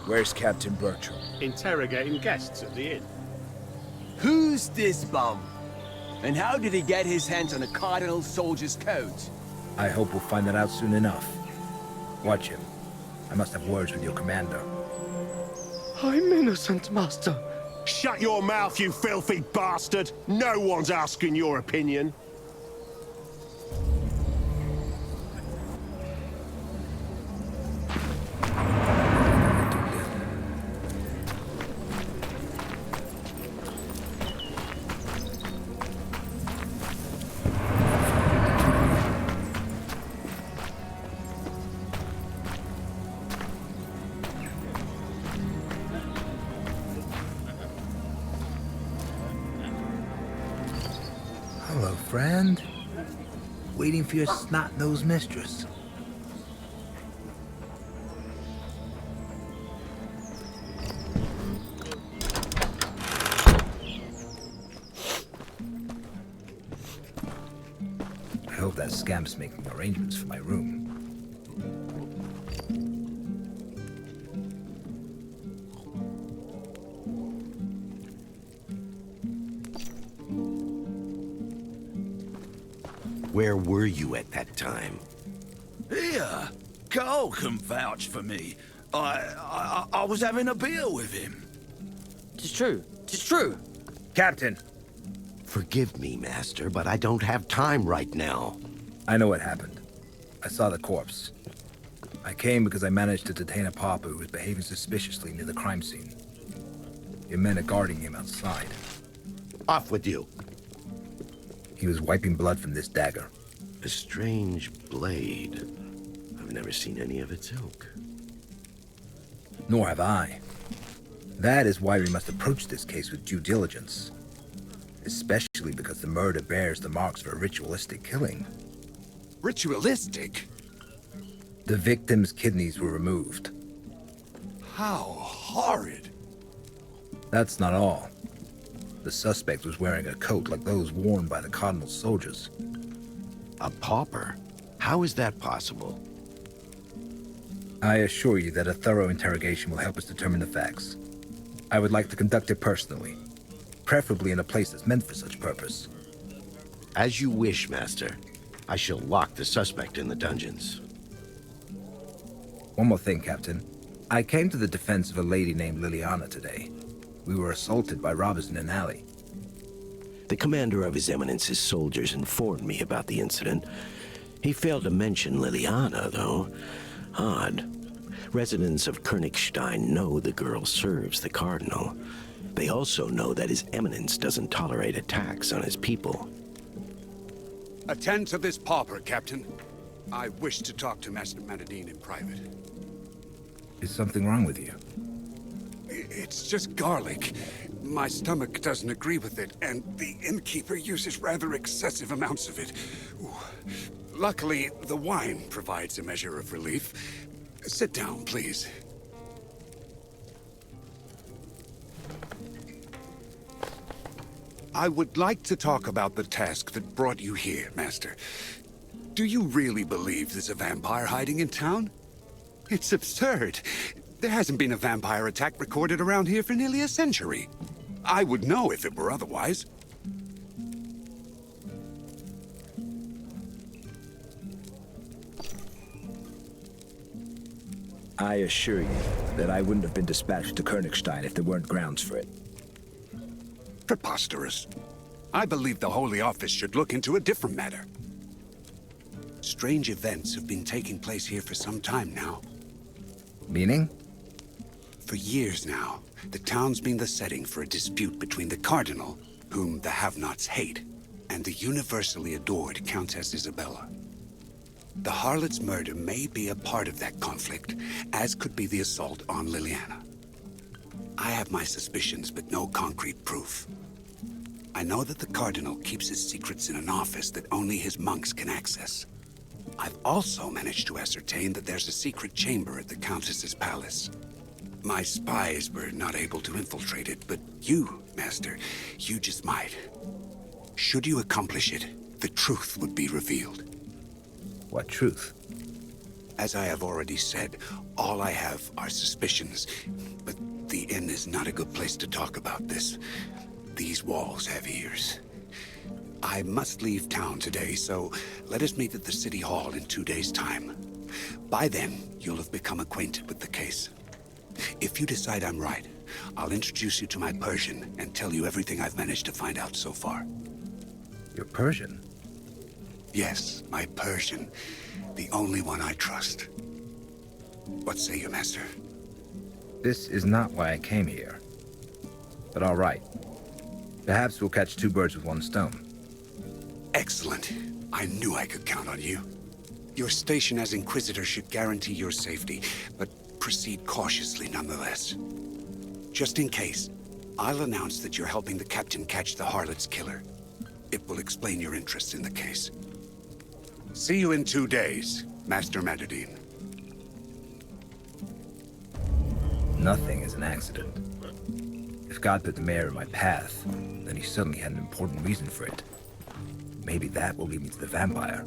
Where's Captain Bertram? Interrogating guests at the inn. Who's this bum? And how did he get his hands on a cardinal soldier's coat? I hope we'll find that out soon enough. Watch him. I must have words with your commander. I'm innocent, Master. Shut your mouth, you filthy bastard! No one's asking your opinion. Hello, friend. Waiting for your snot-nosed mistress. I hope that scamp's making arrangements for my room. Where were you at that time? Here, Cole can vouch for me. I was having a beer with him. It's true. It's true. Captain! Forgive me, Master, but I don't have time right now. I know what happened. I saw the corpse. I came because I managed to detain a pauper who was behaving suspiciously near the crime scene. Your men are guarding him outside. Off with you. He was wiping blood from this dagger. A strange blade. I've never seen any of its ilk. Nor have I. That is why we must approach this case with due diligence. Especially because the murder bears the marks of a ritualistic killing. Ritualistic? The victim's kidneys were removed. How horrid. That's not all. The suspect was wearing a coat like those worn by the Cardinal's soldiers. A pauper? How is that possible? I assure you that a thorough interrogation will help us determine the facts. I would like to conduct it personally, preferably in a place that's meant for such purpose. As you wish, Master. I shall lock the suspect in the dungeons. One more thing, Captain. I came to the defense of a lady named Liliana today. We were assaulted by robbers in an alley. The commander of His Eminence's soldiers informed me about the incident. He failed to mention Liliana, though. Odd. Residents of Königstein know the girl serves the Cardinal. They also know that His Eminence doesn't tolerate attacks on his people. Attend to this pauper, Captain. I wish to talk to Master Manadine in private. Is something wrong with you? It's just garlic. My stomach doesn't agree with it, and the innkeeper uses rather excessive amounts of it. Ooh. Luckily, the wine provides a measure of relief. Sit down, please. I would like to talk about the task that brought you here, Master. Do you really believe there's a vampire hiding in town? It's absurd. There hasn't been a vampire attack recorded around here for nearly a century. I would know if it were otherwise. I assure you that I wouldn't have been dispatched to Königstein if there weren't grounds for it. Preposterous. I believe the Holy Office should look into a different matter. Strange events have been taking place here for some time now. Meaning? For years now, the town's been the setting for a dispute between the Cardinal, whom the have-nots hate, and the universally adored Countess Isabella. The harlot's murder may be a part of that conflict, as could be the assault on Liliana. I have my suspicions, but no concrete proof. I know that the Cardinal keeps his secrets in an office that only his monks can access. I've also managed to ascertain that there's a secret chamber at the Countess's palace. My spies were not able to infiltrate it, but you, Master, you just might. Should you accomplish it, the truth would be revealed. What truth? As I have already said, all I have are suspicions, but the inn is not a good place to talk about this. These walls have ears. I must leave town today, so let us meet at the City Hall in 2 days' time. By then, you'll have become acquainted with the case. If you decide I'm right, I'll introduce you to my Persian and tell you everything I've managed to find out so far. Your Persian? Yes, my Persian. The only one I trust. What say you, Master? This is not why I came here. But all right. Perhaps we'll catch two birds with one stone. Excellent. I knew I could count on you. Your station as Inquisitor should guarantee your safety, but proceed cautiously nonetheless. Just in case, I'll announce that you're helping the Captain catch the harlot's killer. It will explain your interest in the case. See you in 2 days, Master Matadine. Nothing is an accident. If God put the mayor in my path, then he certainly had an important reason for it. Maybe that will lead me to the vampire.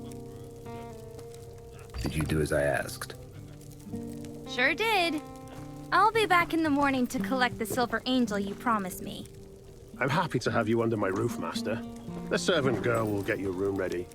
Did you do as I asked? Sure did. I'll be back in the morning to collect the silver angel you promised me. I'm happy to have you under my roof, Master. The servant girl will get your room ready.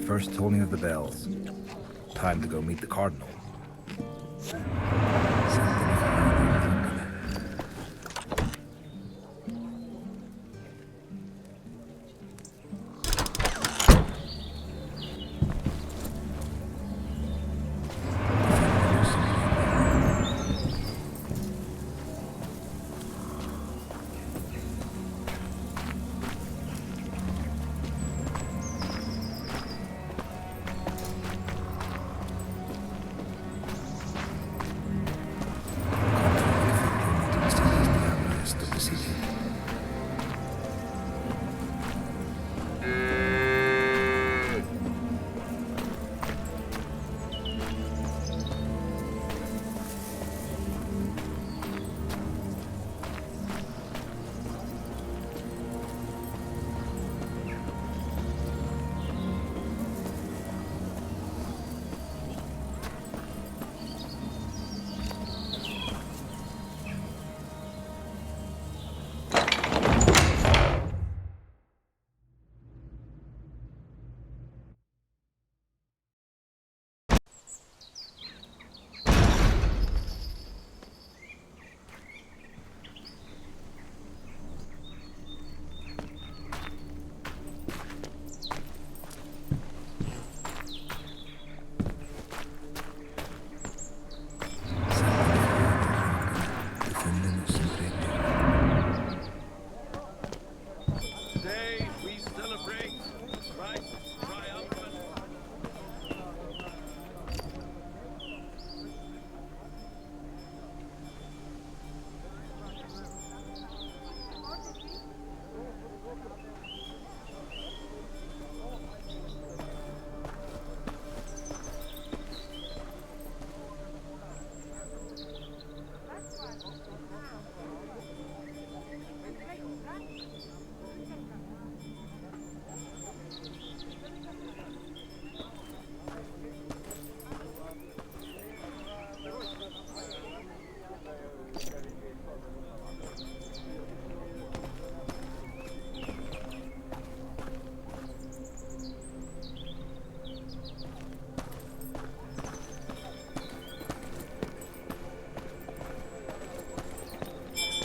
First tolling of the bells. Time to go meet the Cardinal.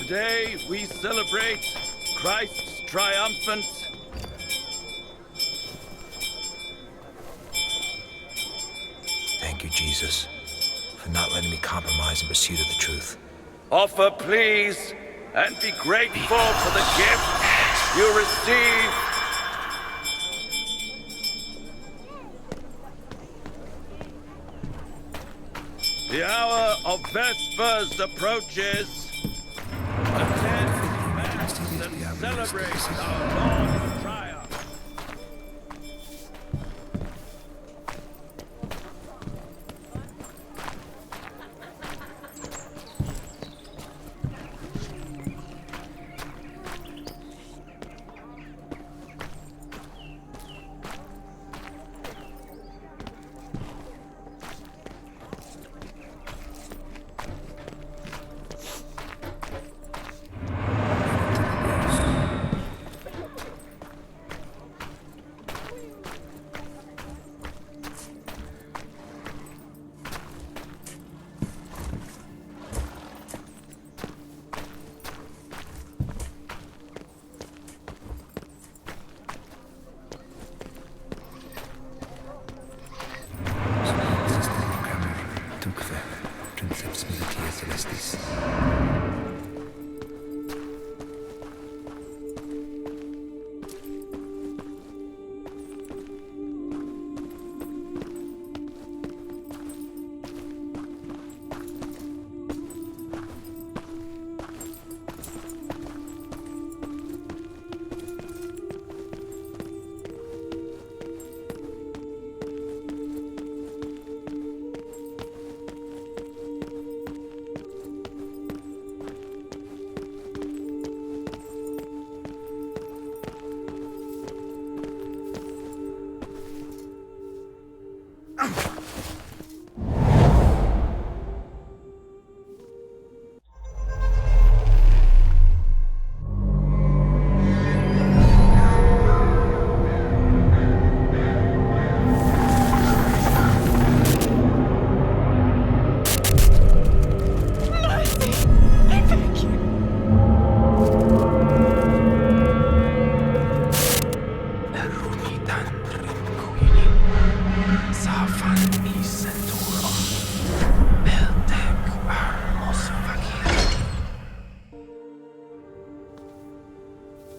Today we celebrate Christ's triumphant. Thank you, Jesus, for not letting me compromise in pursuit of the truth. Offer, please, and be grateful for the gift you receive. The hour of Vespers approaches. Attend Mass and celebrate our Lord's triumph.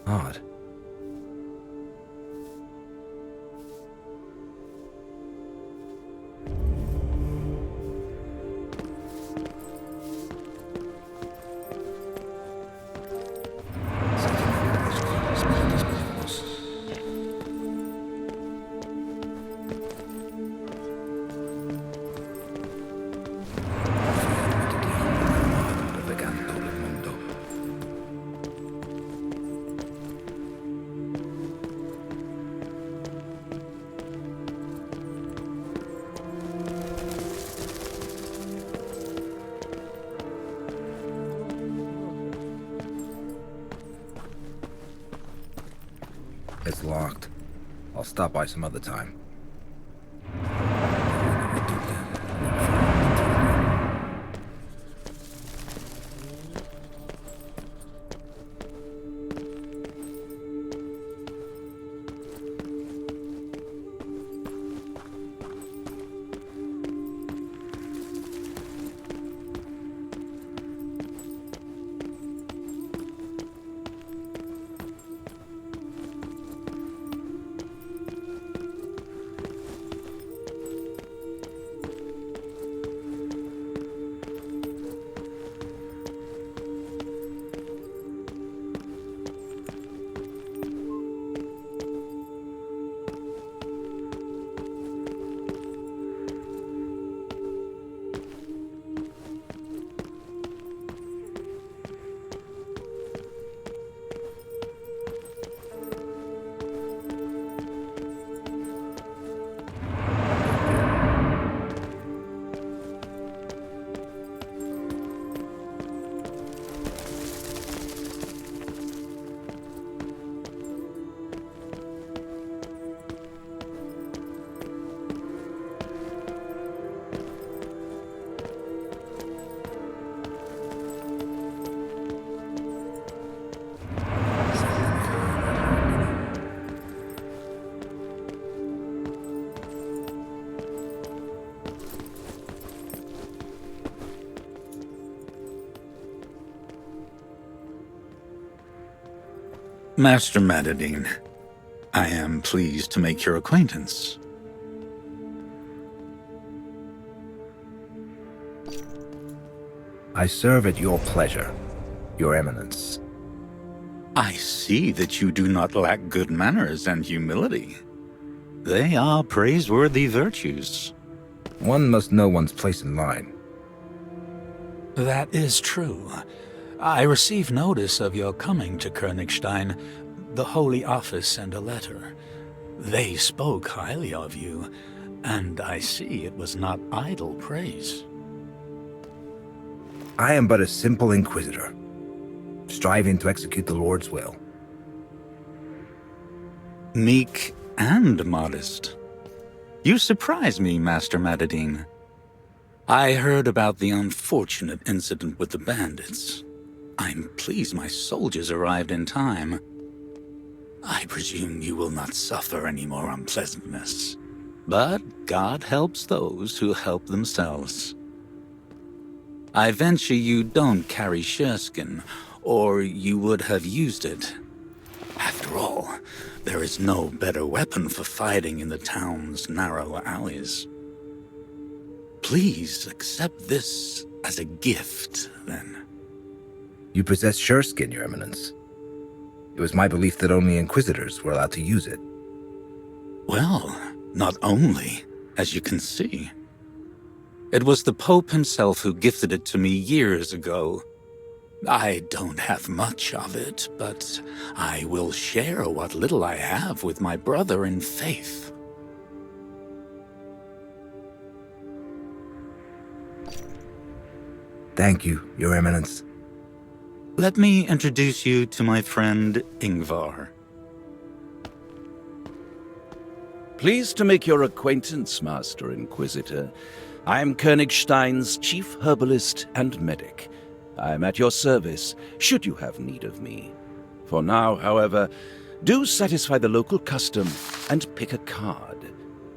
Odd. It's locked. I'll stop by some other time. Master Madadine, I am pleased to make your acquaintance. I serve at your pleasure, Your Eminence. I see that you do not lack good manners and humility. They are praiseworthy virtues. One must know one's place in line. That is true. I received notice of your coming to Königstein. The Holy Office sent a letter. They spoke highly of you, and I see it was not idle praise. I am but a simple Inquisitor, striving to execute the Lord's will. Meek and modest. You surprise me, Master Madadine. I heard about the unfortunate incident with the bandits. I'm pleased my soldiers arrived in time. I presume you will not suffer any more unpleasantness. But God helps those who help themselves. I venture you don't carry shearskin, or you would have used it. After all, there is no better weapon for fighting in the town's narrow alleys. Please accept this as a gift, then. You possess shearskin, Your Eminence. It was my belief that only Inquisitors were allowed to use it. Well, not only, as you can see. It was the Pope himself who gifted it to me years ago. I don't have much of it, but I will share what little I have with my brother in faith. Thank you, Your Eminence. Let me introduce you to my friend Ingvar. Pleased to make your acquaintance, Master Inquisitor. I am Königstein's chief herbalist and medic. I am at your service, should you have need of me. For now, however, do satisfy the local custom and pick a card.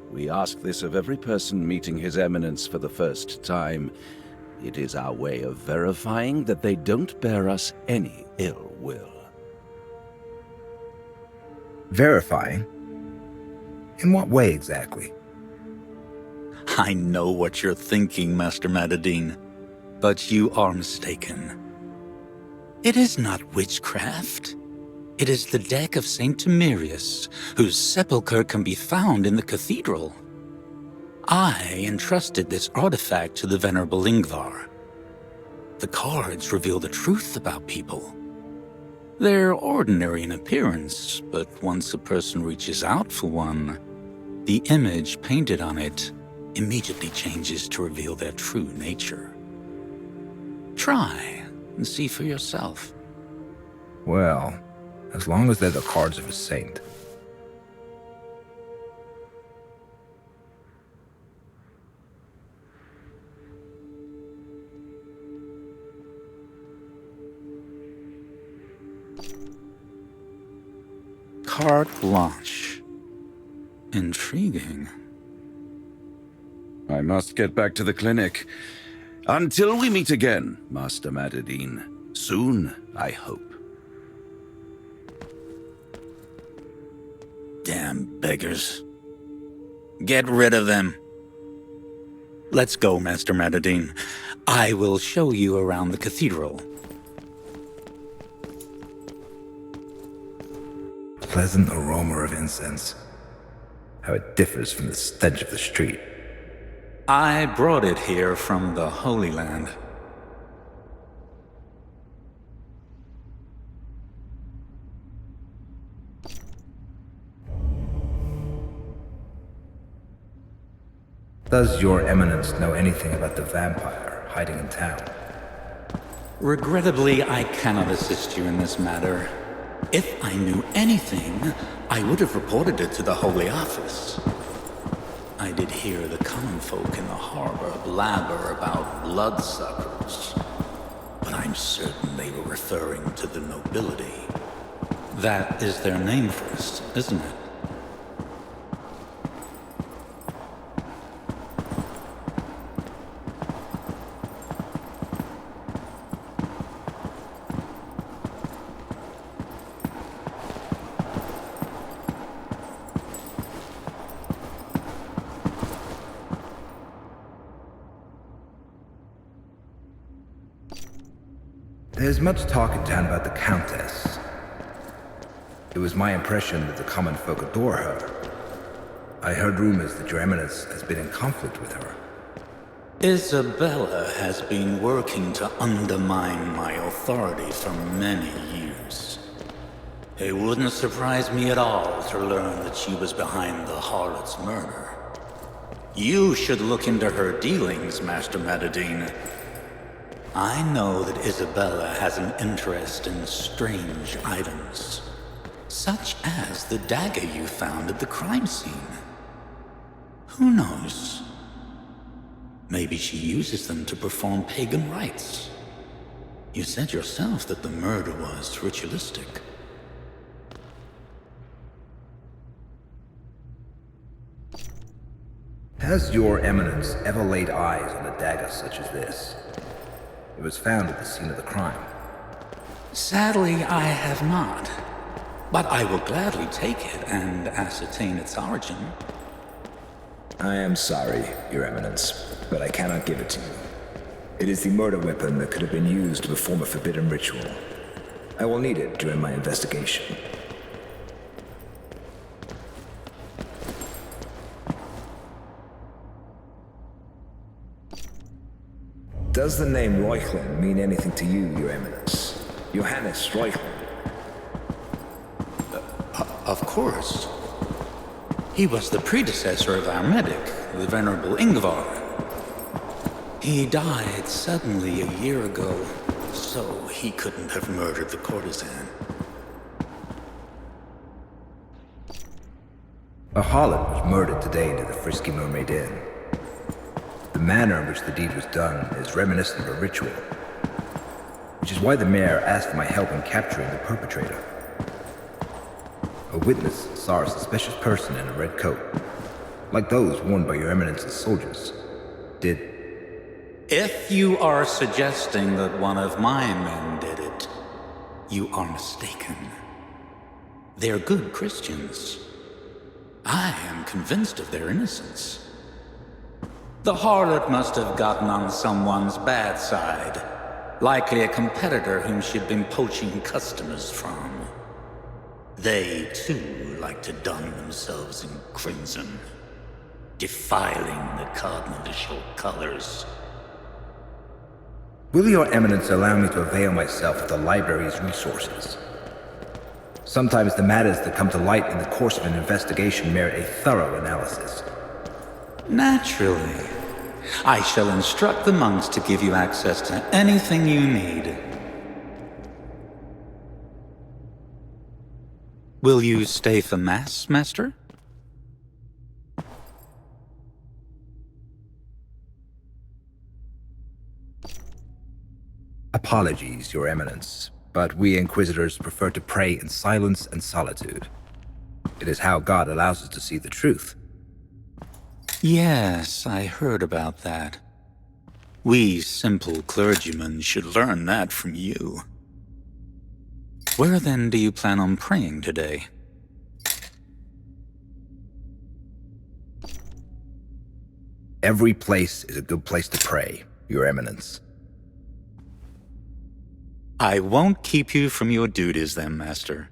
We ask this of every person meeting His Eminence for the first time. It is our way of verifying that they don't bear us any ill will. Verifying? In what way exactly? I know what you're thinking, Master Madadine, but you are mistaken. It is not witchcraft. It is the deck of Saint Timerius, whose sepulchre can be found in the cathedral. I entrusted this artifact to the Venerable Ingvar. The cards reveal the truth about people. They're ordinary in appearance, but once a person reaches out for one, the image painted on it immediately changes to reveal their true nature. Try and see for yourself. Well, as long as they're the cards of a saint. Carte blanche. Intriguing. I must get back to the clinic. Until we meet again, Master Madadine. Soon, I hope. Damn beggars. Get rid of them. Let's go, Master Madadine. I will show you around the cathedral. Pleasant aroma of incense. How it differs from the stench of the street. I brought it here from the Holy Land. Does Your Eminence know anything about the vampire hiding in town? Regrettably, I cannot assist you in this matter. If I knew anything, I would have reported it to the Holy Office. I did hear the common folk in the harbor blabber about bloodsuckers, but I'm certain they were referring to the nobility. That is their name first, isn't it? There's much talk in town about the Countess. It was my impression that the common folk adore her. I heard rumors that Your Eminence has been in conflict with her. Isabella has been working to undermine my authority for many years. It wouldn't surprise me at all to learn that she was behind the harlot's murder. You should look into her dealings, Master Matadine. I know that Isabella has an interest in strange items, such as the dagger you found at the crime scene. Who knows? Maybe she uses them to perform pagan rites. You said yourself that the murder was ritualistic. Has Your Eminence ever laid eyes on a dagger such as this? It was found at the scene of the crime. Sadly, I have not. But I will gladly take it and ascertain its origin. I am sorry, Your Eminence, but I cannot give it to you. It is the murder weapon that could have been used to perform a forbidden ritual. I will need it during my investigation. Does the name Reuchlin mean anything to you, Your Eminence? Johannes Reuchlin. Of course. He was the predecessor of our medic, the Venerable Ingvar. He died suddenly a year ago, so he couldn't have murdered the courtesan. A harlot was murdered today near the Frisky Mermaid Inn. The manner in which the deed was done is reminiscent of a ritual, which is why the mayor asked for my help in capturing the perpetrator. A witness saw a suspicious person in a red coat, like those worn by Your Eminence's soldiers. If you are suggesting that one of my men did it, you are mistaken. They're good Christians. I am convinced of their innocence. The harlot must have gotten on someone's bad side, likely a competitor whom she'd been poaching customers from. They, too, like to don themselves in crimson, defiling the cardinalitial colors. Will Your Eminence allow me to avail myself of the library's resources? Sometimes the matters that come to light in the course of an investigation merit a thorough analysis. Naturally. I shall instruct the monks to give you access to anything you need. Will you stay for Mass, Master? Apologies, Your Eminence, but we Inquisitors prefer to pray in silence and solitude. It is how God allows us to see the truth. Yes, I heard about that. We simple clergymen should learn that from you. Where then do you plan on praying today? Every place is a good place to pray, Your Eminence. I won't keep you from your duties then, Master.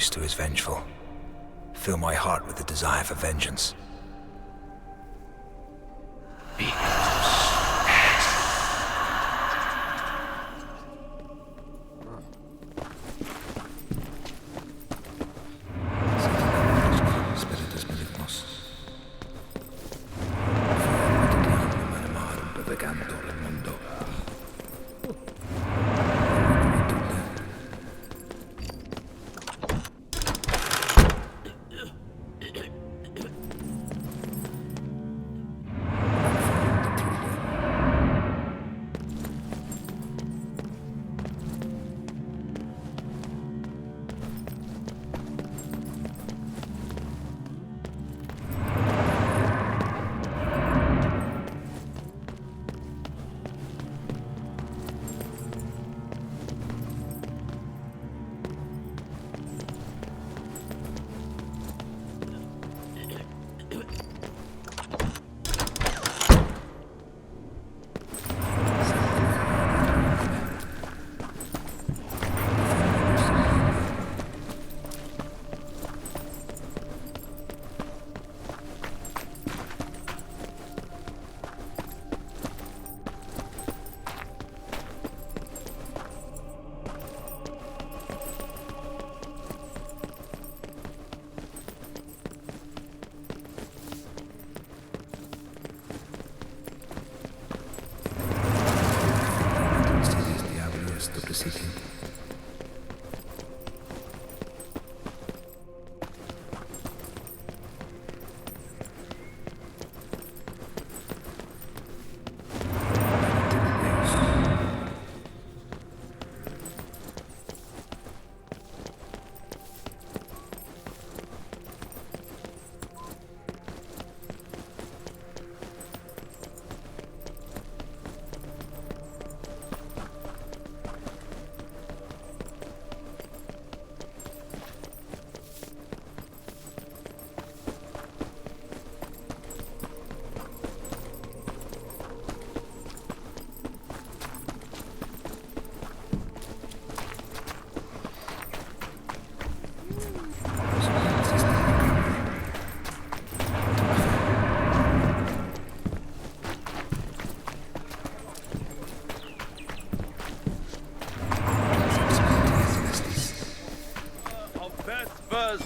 Christ, who is vengeful. Fill my heart with the desire for vengeance.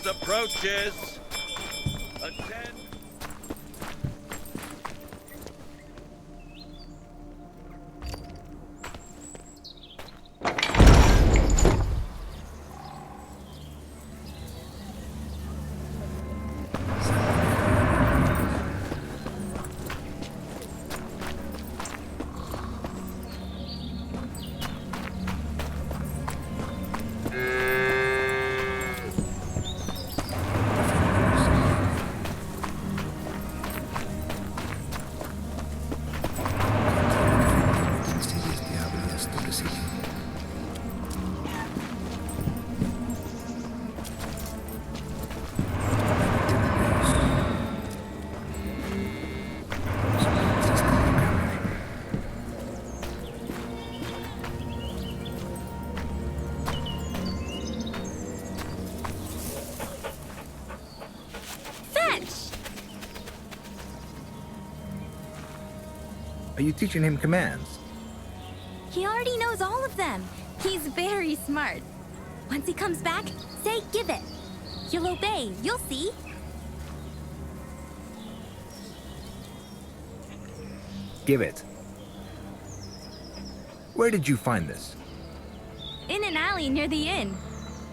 Approaches. Attend. Are you teaching him commands? He already knows all of them. He's very smart. Once he comes back, say give it. He'll obey, you'll see. Give it. Where did you find this? In an alley near the inn.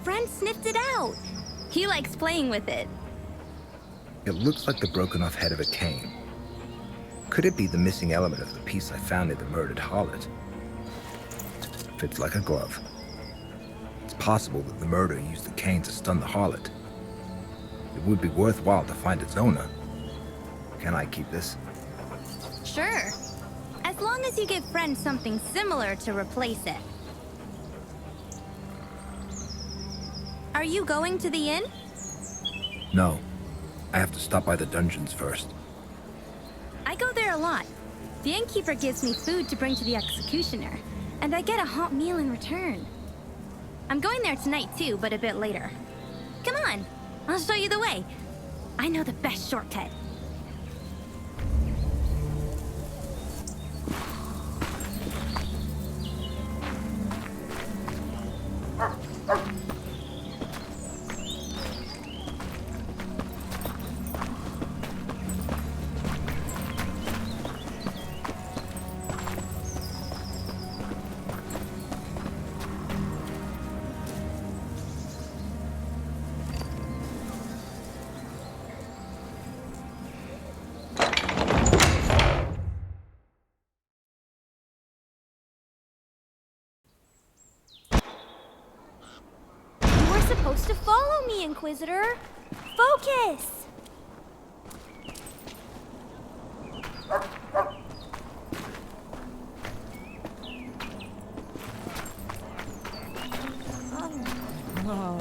Friend sniffed it out. He likes playing with it. It looks like the broken off head of a cane. Could it be the missing element of the piece I found in the murdered harlot? Fits like a glove. It's possible that the murderer used the cane to stun the harlot. It would be worthwhile to find its owner. Can I keep this? Sure. As long as you give Friend something similar to replace it. Are you going to the inn? No. I have to stop by the dungeons first. I go there a lot. The innkeeper gives me food to bring to the executioner, and I get a hot meal in return. I'm going there tonight too, but a bit later. Come on, I'll show you the way. I know the best shortcut. Supposed to follow me, Inquisitor. Focus!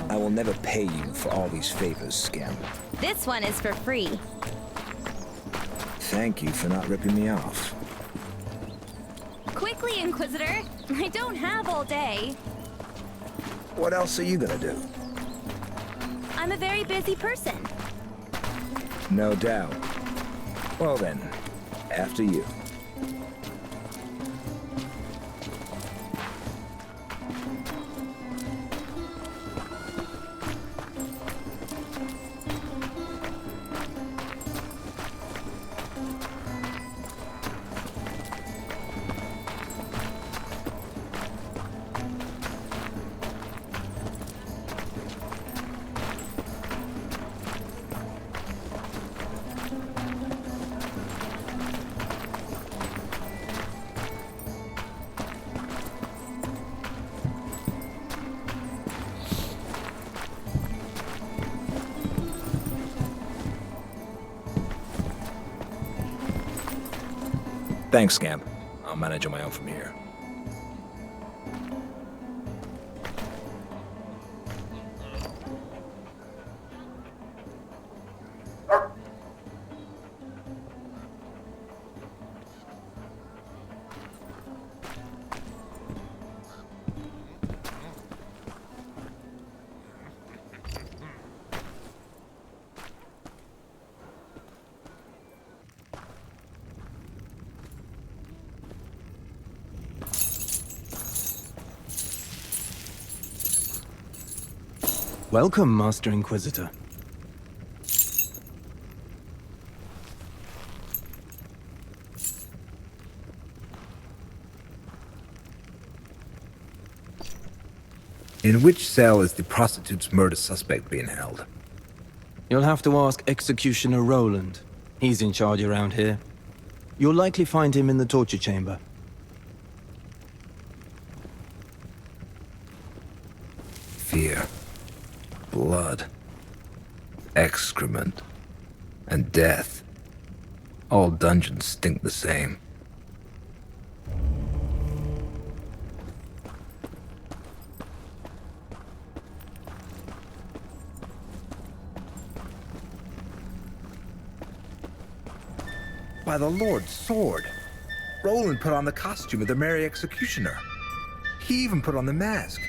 I will never pay you for all these favors, Scamp. This one is for free. Thank you for not ripping me off. Quickly, Inquisitor. I don't have all day. What else are you gonna do? I'm a very busy person. No doubt. Well then, after you. Thanks, Scamp. I'll manage on my own from here. Welcome, Master Inquisitor. In which cell is the prostitute's murder suspect being held? You'll have to ask Executioner Roland. He's in charge around here. You'll likely find him in the torture chamber. Fear, blood, excrement, and death. All dungeons stink the same. By the Lord's sword, Roland put on the costume of the Merry Executioner. He even put on the mask.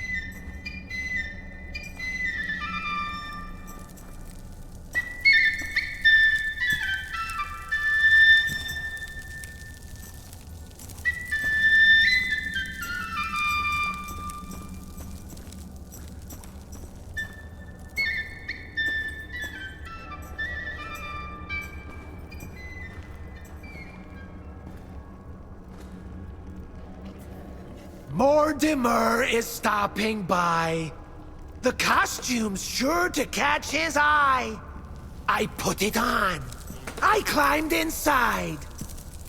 Mortimer is stopping by. The costume's sure to catch his eye. I put it on. I climbed inside.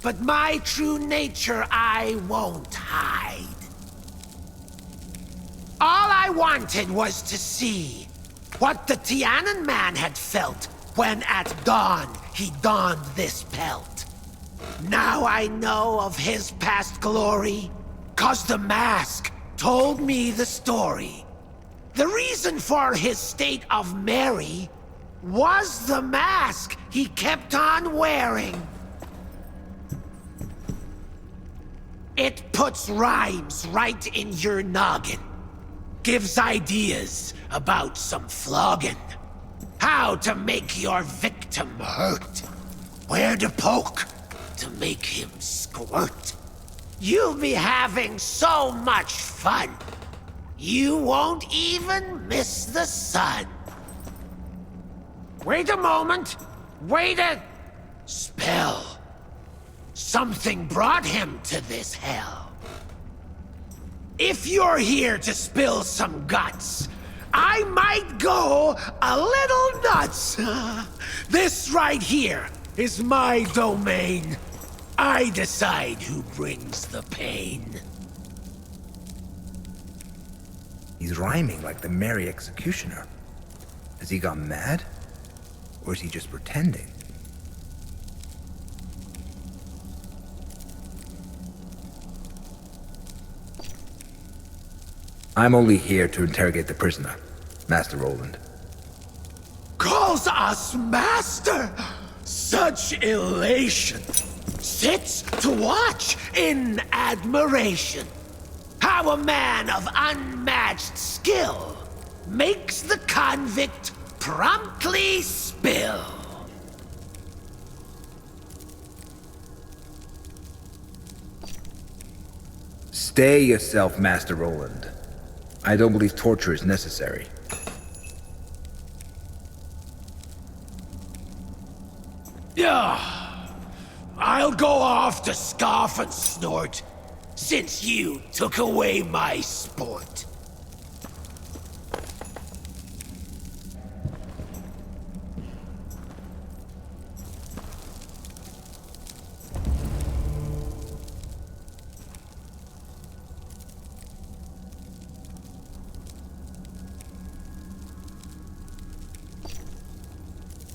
But my true nature I won't hide. All I wanted was to see what the Tianan man had felt when at dawn he donned this pelt. Now I know of his past glory. 'Cause the mask told me the story. The reason for his state of merry was the mask he kept on wearing. It puts rhymes right in your noggin. gives ideas about some flogging. How to make your victim hurt. Where to poke to make him squirt. You'll be having so much fun. You won't even miss the sun. Wait a moment. Wait a spell. Something brought him to this hell. If you're here to spill some guts, I might go a little nuts. This right here is my domain. I decide who brings the pain. He's rhyming like the Merry Executioner. Has he gone mad? Or is he just pretending? I'm only here to interrogate the prisoner, Master Roland. Calls us master! Such elation! Sits to watch in admiration. How a man of unmatched skill makes the convict promptly spill. Stay yourself, Master Roland. I don't believe torture is necessary. I'll go off to scoff and snort, since you took away my sport.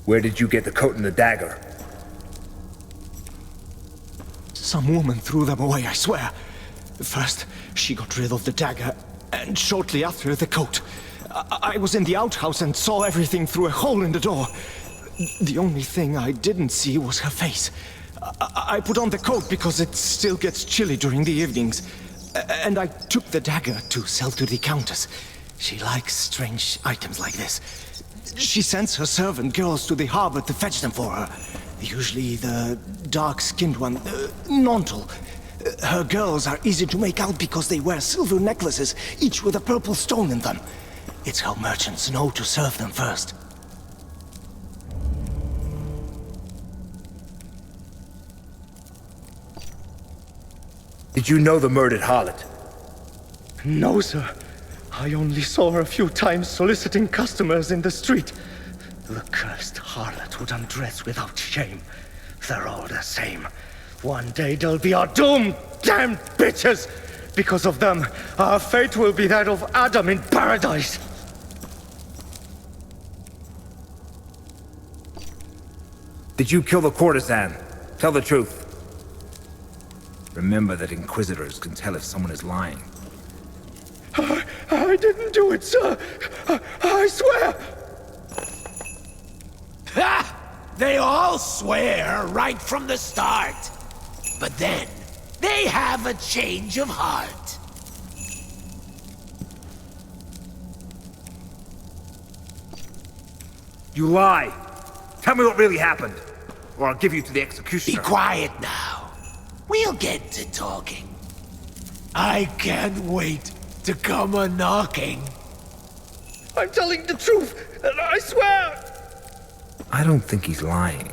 Where did you get the coat and the dagger? Some woman threw them away, I swear. First, she got rid of the dagger, and shortly after, the coat. I was in the outhouse and saw everything through a hole in the door. The only thing I didn't see was her face. I put on the coat because it still gets chilly during the evenings. And I took the dagger to sell to the Countess. She likes strange items like this. She sends her servant girls to the harbor to fetch them for her. Usually the dark-skinned one, Nontal. Her girls are easy to make out because they wear silver necklaces, each with a purple stone in them. It's how merchants know to serve them first. Did you know the murdered harlot? No, sir. I only saw her a few times soliciting customers in the street. The cursed harlot would undress without shame. They're all the same. One day they'll be our doom, damned bitches! Because of them, our fate will be that of Adam in paradise! Did you kill the courtesan? Tell the truth. Remember that Inquisitors can tell if someone is lying. I didn't do it, sir! I swear! Ha! They all swear right from the start. But then, they have a change of heart. You lie! Tell me what really happened, or I'll give you to the executioner. Be quiet now. We'll get to talking. I can't wait to come a-knocking. I'm telling the truth, and I swear! I don't think he's lying,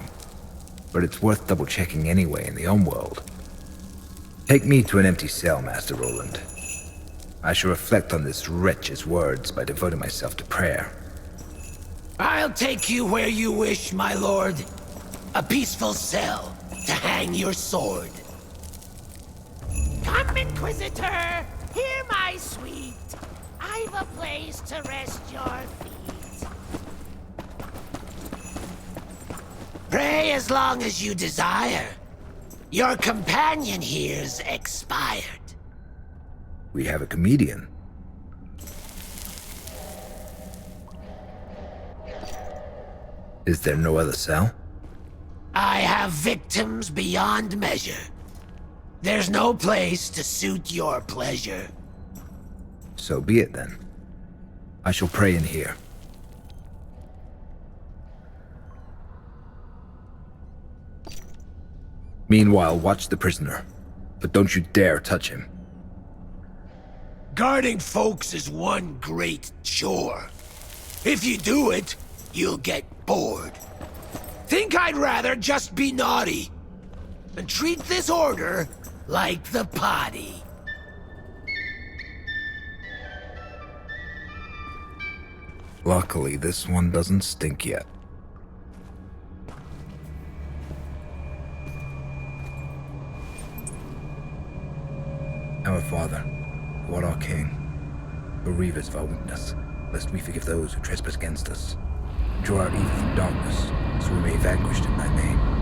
but it's worth double-checking anyway in the homeworld. Take me to an empty cell, Master Roland. I shall reflect on this wretch's words by devoting myself to prayer. I'll take you where you wish, my lord. A peaceful cell to hang your sword. Come, Inquisitor! Hear my sweet. I've a place to rest your feet. Pray as long as you desire. Your companion here's expired. We have a comedian. Is there no other cell? I have victims beyond measure. There's no place to suit your pleasure. So be it then. I shall pray in here. Meanwhile, watch the prisoner. But don't you dare touch him. Guarding folks is one great chore. If you do it, you'll get bored. Think I'd rather just be naughty and treat this order like the potty. Luckily, this one doesn't stink yet. Our Father, who art our King, bereave us of our weakness, lest we forgive those who trespass against us. Draw out evil from darkness, so we may be vanquished in thy name.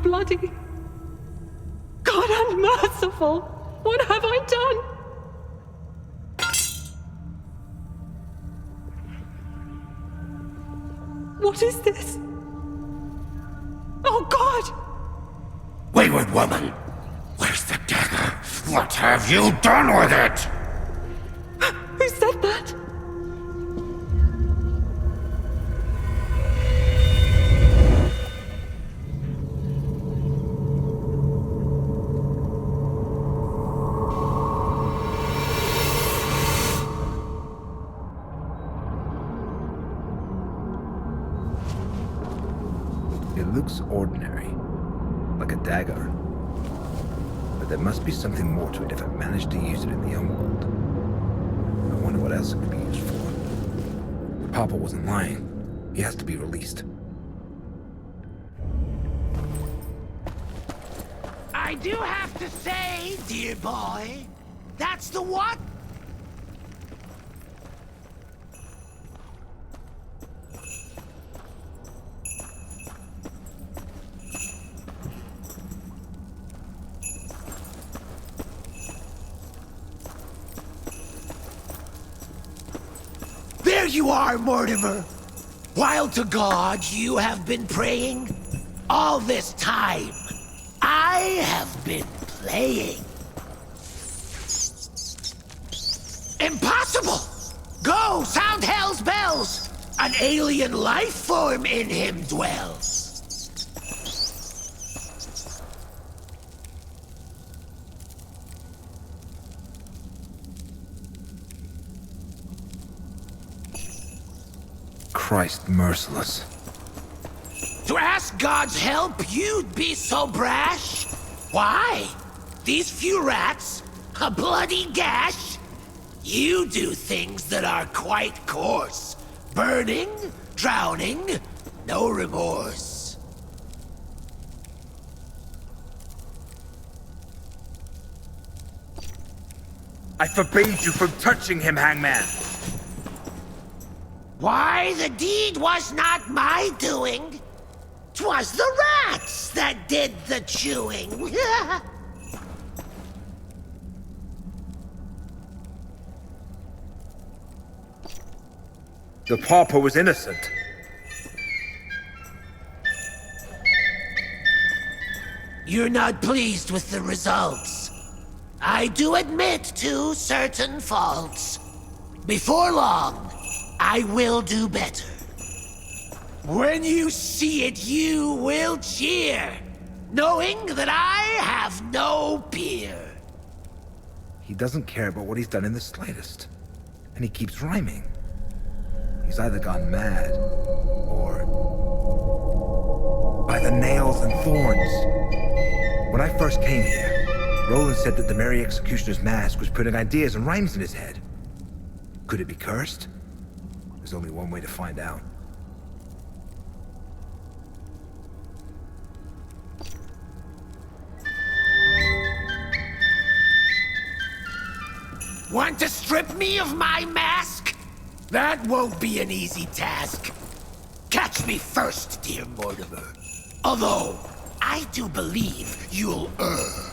bloody. God unmerciful! What have I done? What is this? Oh, God! Wayward woman, where's the dagger? What have you done with it? Who said that? It looks ordinary, like a dagger. But there must be something more to it if I managed to use it in the underworld. I wonder what else it could be used for. Papa wasn't lying. He has to be released. I do have to say, dear boy, that's the what? There you are, Mortimer! While to God you have been praying, all this time, I have been playing. Impossible! Go, sound hell's bells! An alien life form in him dwells. Christ merciless. To ask God's help, you'd be so brash? Why? These few rats? A bloody gash? You do things that are quite coarse. Burning, drowning, no remorse. I forbade you from touching him, Hangman! Why, the deed was not my doing. 'Twas the rats that did the chewing. The pauper was innocent. You're not pleased with the results. I do admit to certain faults. Before long, I will do better. When you see it, you will cheer, knowing that I have no peer. He doesn't care about what he's done in the slightest. And he keeps rhyming. He's either gone mad, or... by the nails and thorns. When I first came here, Roland said that the Merry Executioner's mask was putting ideas and rhymes in his head. Could it be cursed? There's only one way to find out. Want to strip me of my mask? That won't be an easy task. Catch me first, dear Mortimer. Although, I do believe you'll err.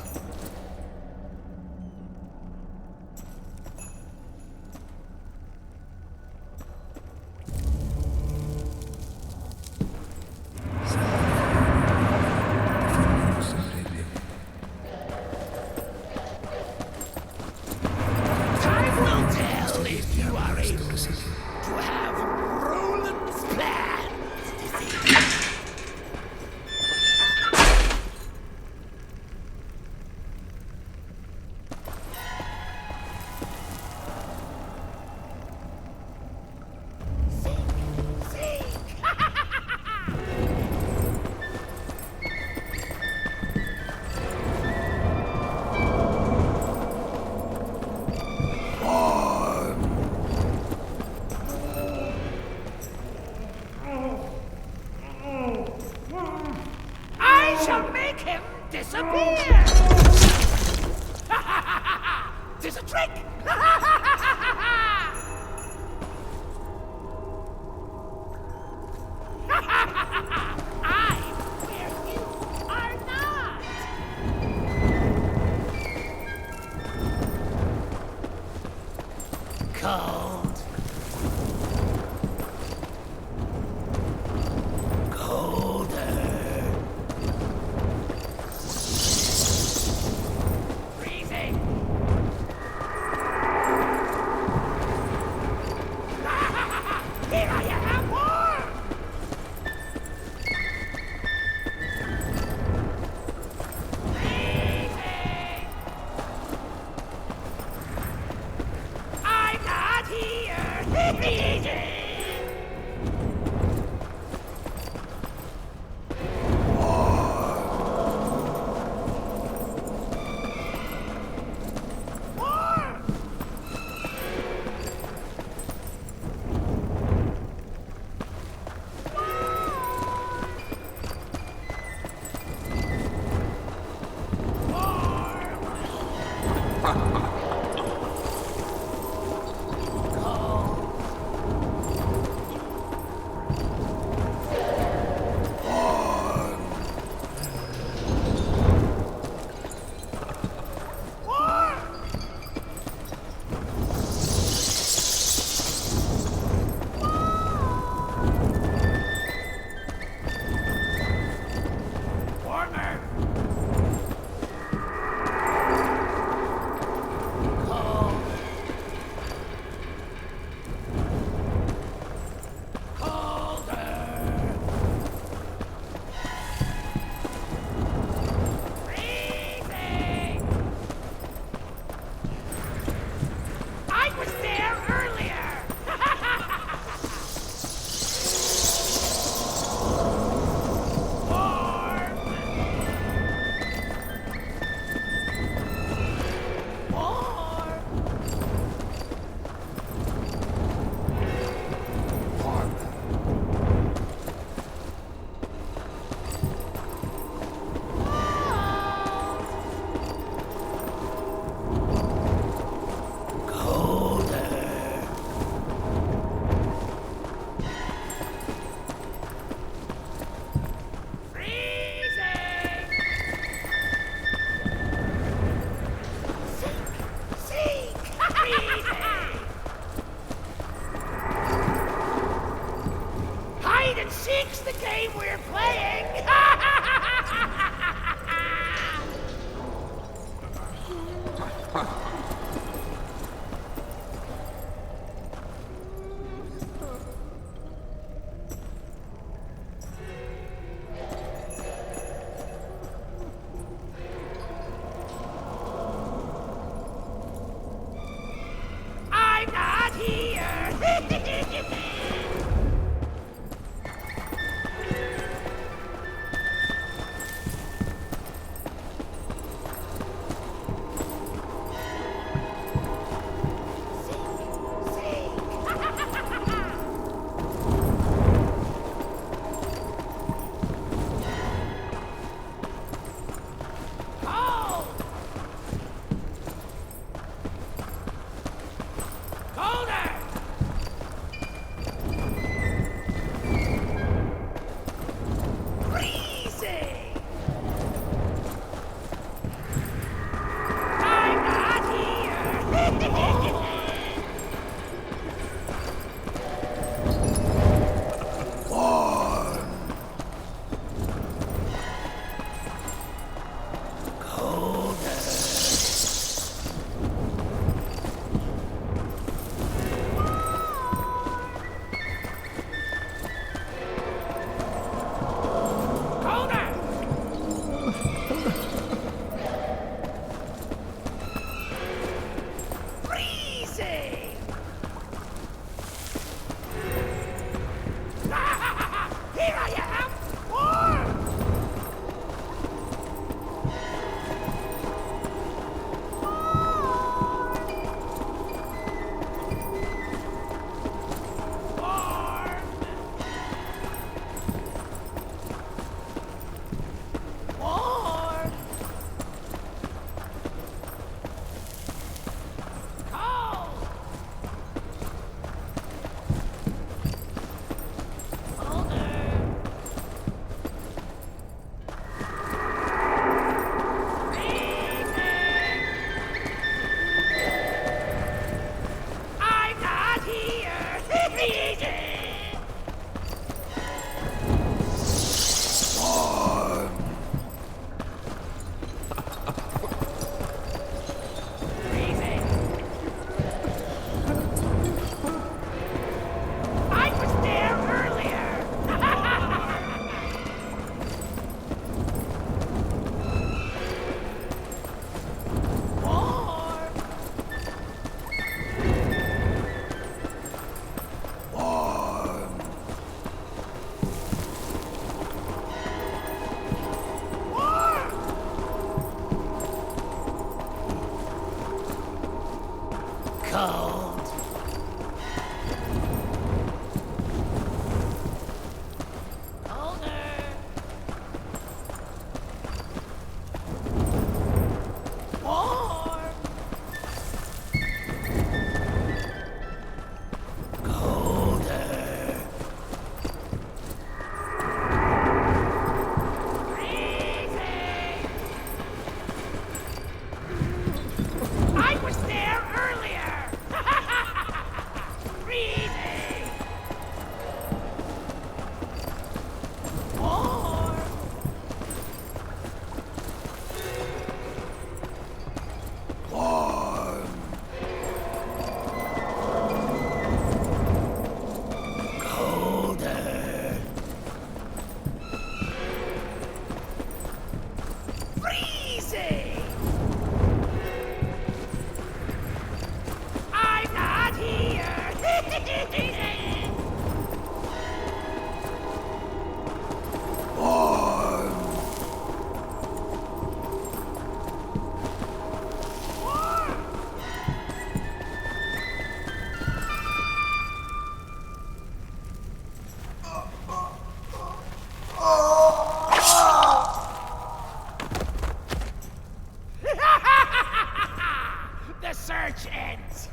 The search ends.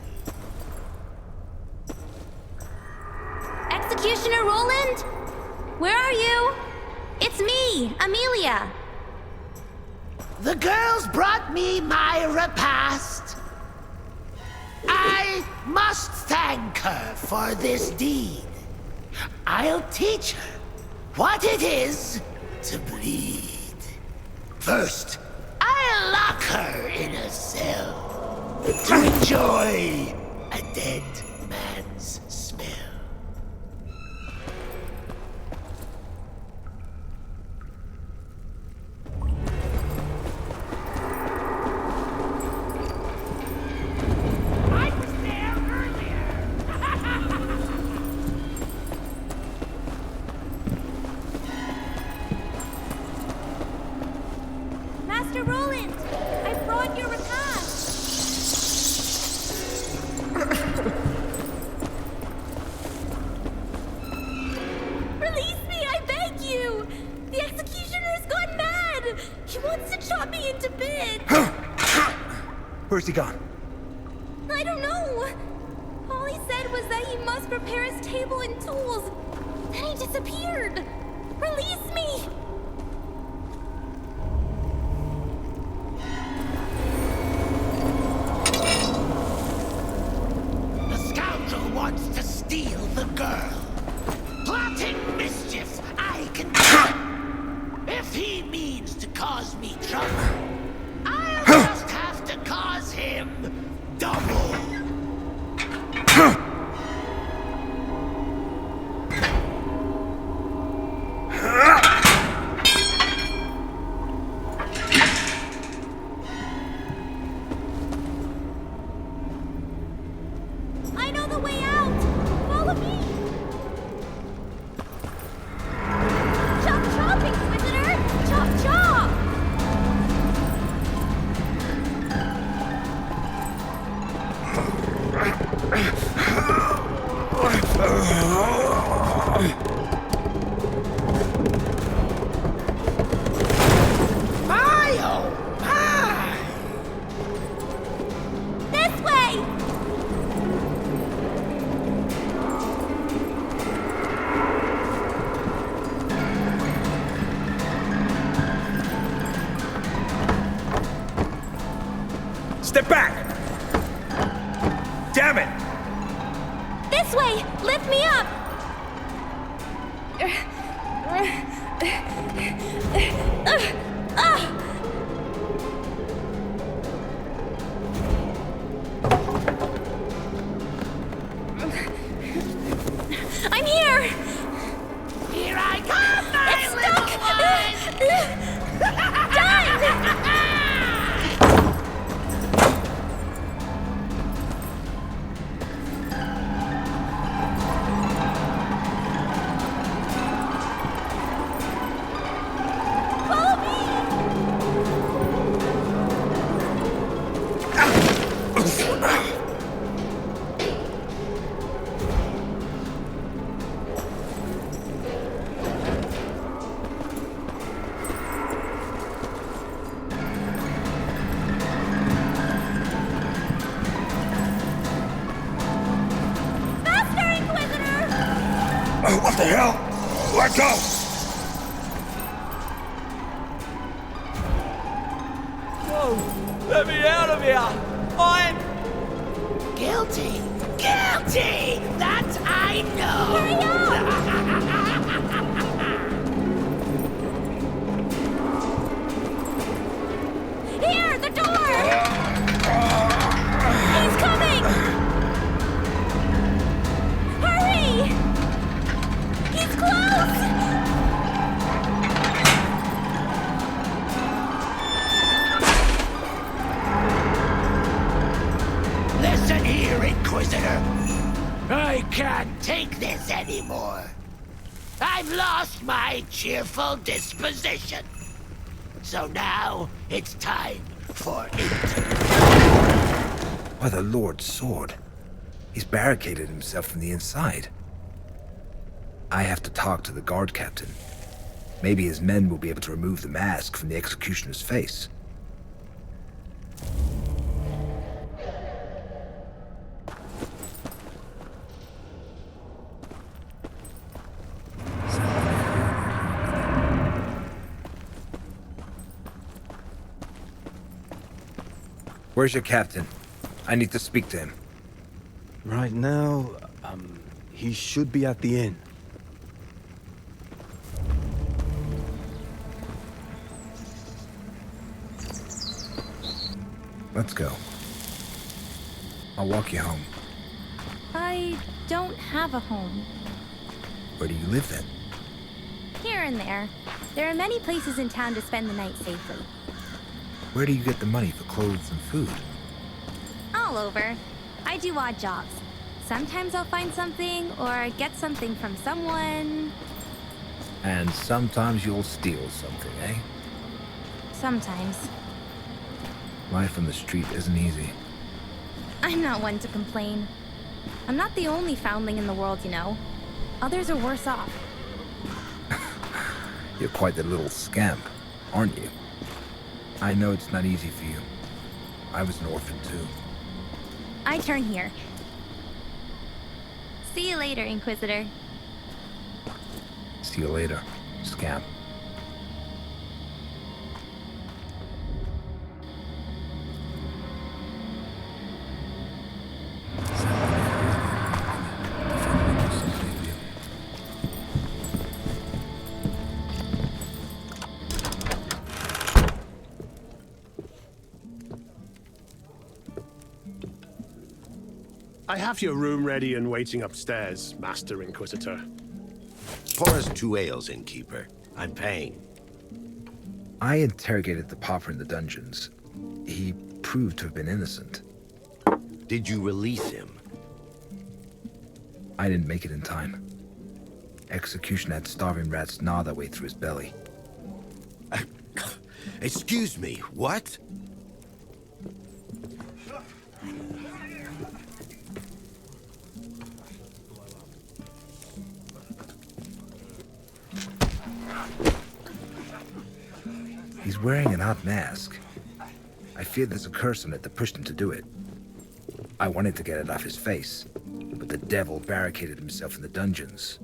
Executioner Roland? Where are you? It's me, Amelia. The girls brought me my repast. I must thank her for this deed. I'll teach her what it is to bleed. First, I'll lock her in a cell to enjoy a dead man's smell. Master Roland, I brought your repast. Release me, I beg you! The executioner's gone mad! He wants to chop me into bits! Where's he gone? I don't know! All he said was that he must prepare his table and tools. Then he disappeared! Release me! The scoundrel wants to steal the girl. Plotting mischief, I can do. If he means to cause me trouble, I'll just have to cause him double. I know the way out! Follow me! Chop chop, Inquisitor! Chop chop! My oh my! This way! Step back! Damn it! This way! Lift me up! I'm here! Here I come, my It's little Faster, Inquisitor! What the hell? Let go! Whoa! Let me out of here! I'm guilty! Guilty! That I know! Here, the door! He's coming! Hurry! He's close! Listen here, Inquisitor. I can't take this anymore. I've lost my cheerful disposition. So now it's time for By the Lord's sword. He's barricaded himself from the inside. I have to talk to the guard captain. Maybe his men will be able to remove the mask from the executioner's face. Where's your captain? I need to speak to him. Right now, he should be at the inn. Let's go. I'll walk you home. I don't have a home. Where do you live then? Here and there. There are many places in town to spend the night safely. Where do you get the money for clothes and food? All over. I do odd jobs. Sometimes I'll find something or get something from someone. And sometimes you'll steal something, eh? Sometimes. Life on the street isn't easy. I'm not one to complain. I'm not the only foundling in the world, you know. Others are worse off. You're quite the little scamp, aren't you? I know it's not easy for you. I was an orphan too. I turn here. See you later, Inquisitor. See you later, scamp. I have your room ready and waiting upstairs, Master Inquisitor. Pour us 2 ales, innkeeper. I'm paying. I interrogated the pauper in the dungeons. He proved to have been innocent. Did you release him? I didn't make it in time. Execution had starving rats gnaw their way through his belly. Excuse me, what? He's wearing an odd mask. I fear there's a curse on it that pushed him to do it. I wanted to get it off his face, but the devil barricaded himself in the dungeons.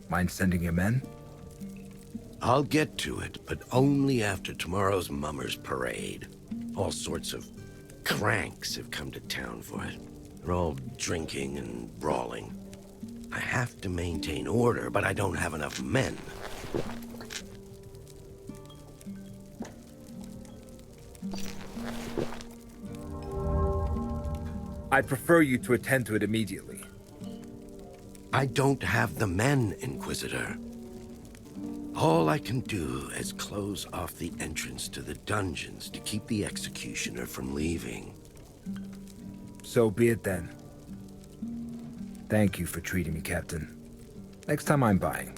Mind sending your men? I'll get to it, but only after tomorrow's Mummers Parade. All sorts of cranks have come to town for it. They're all drinking and brawling. I have to maintain order, but I don't have enough men. I'd prefer you to attend to it immediately. I don't have the men, Inquisitor. All I can do is close off the entrance to the dungeons to keep the executioner from leaving. So be it then. Thank you for treating me, Captain. Next time I'm buying,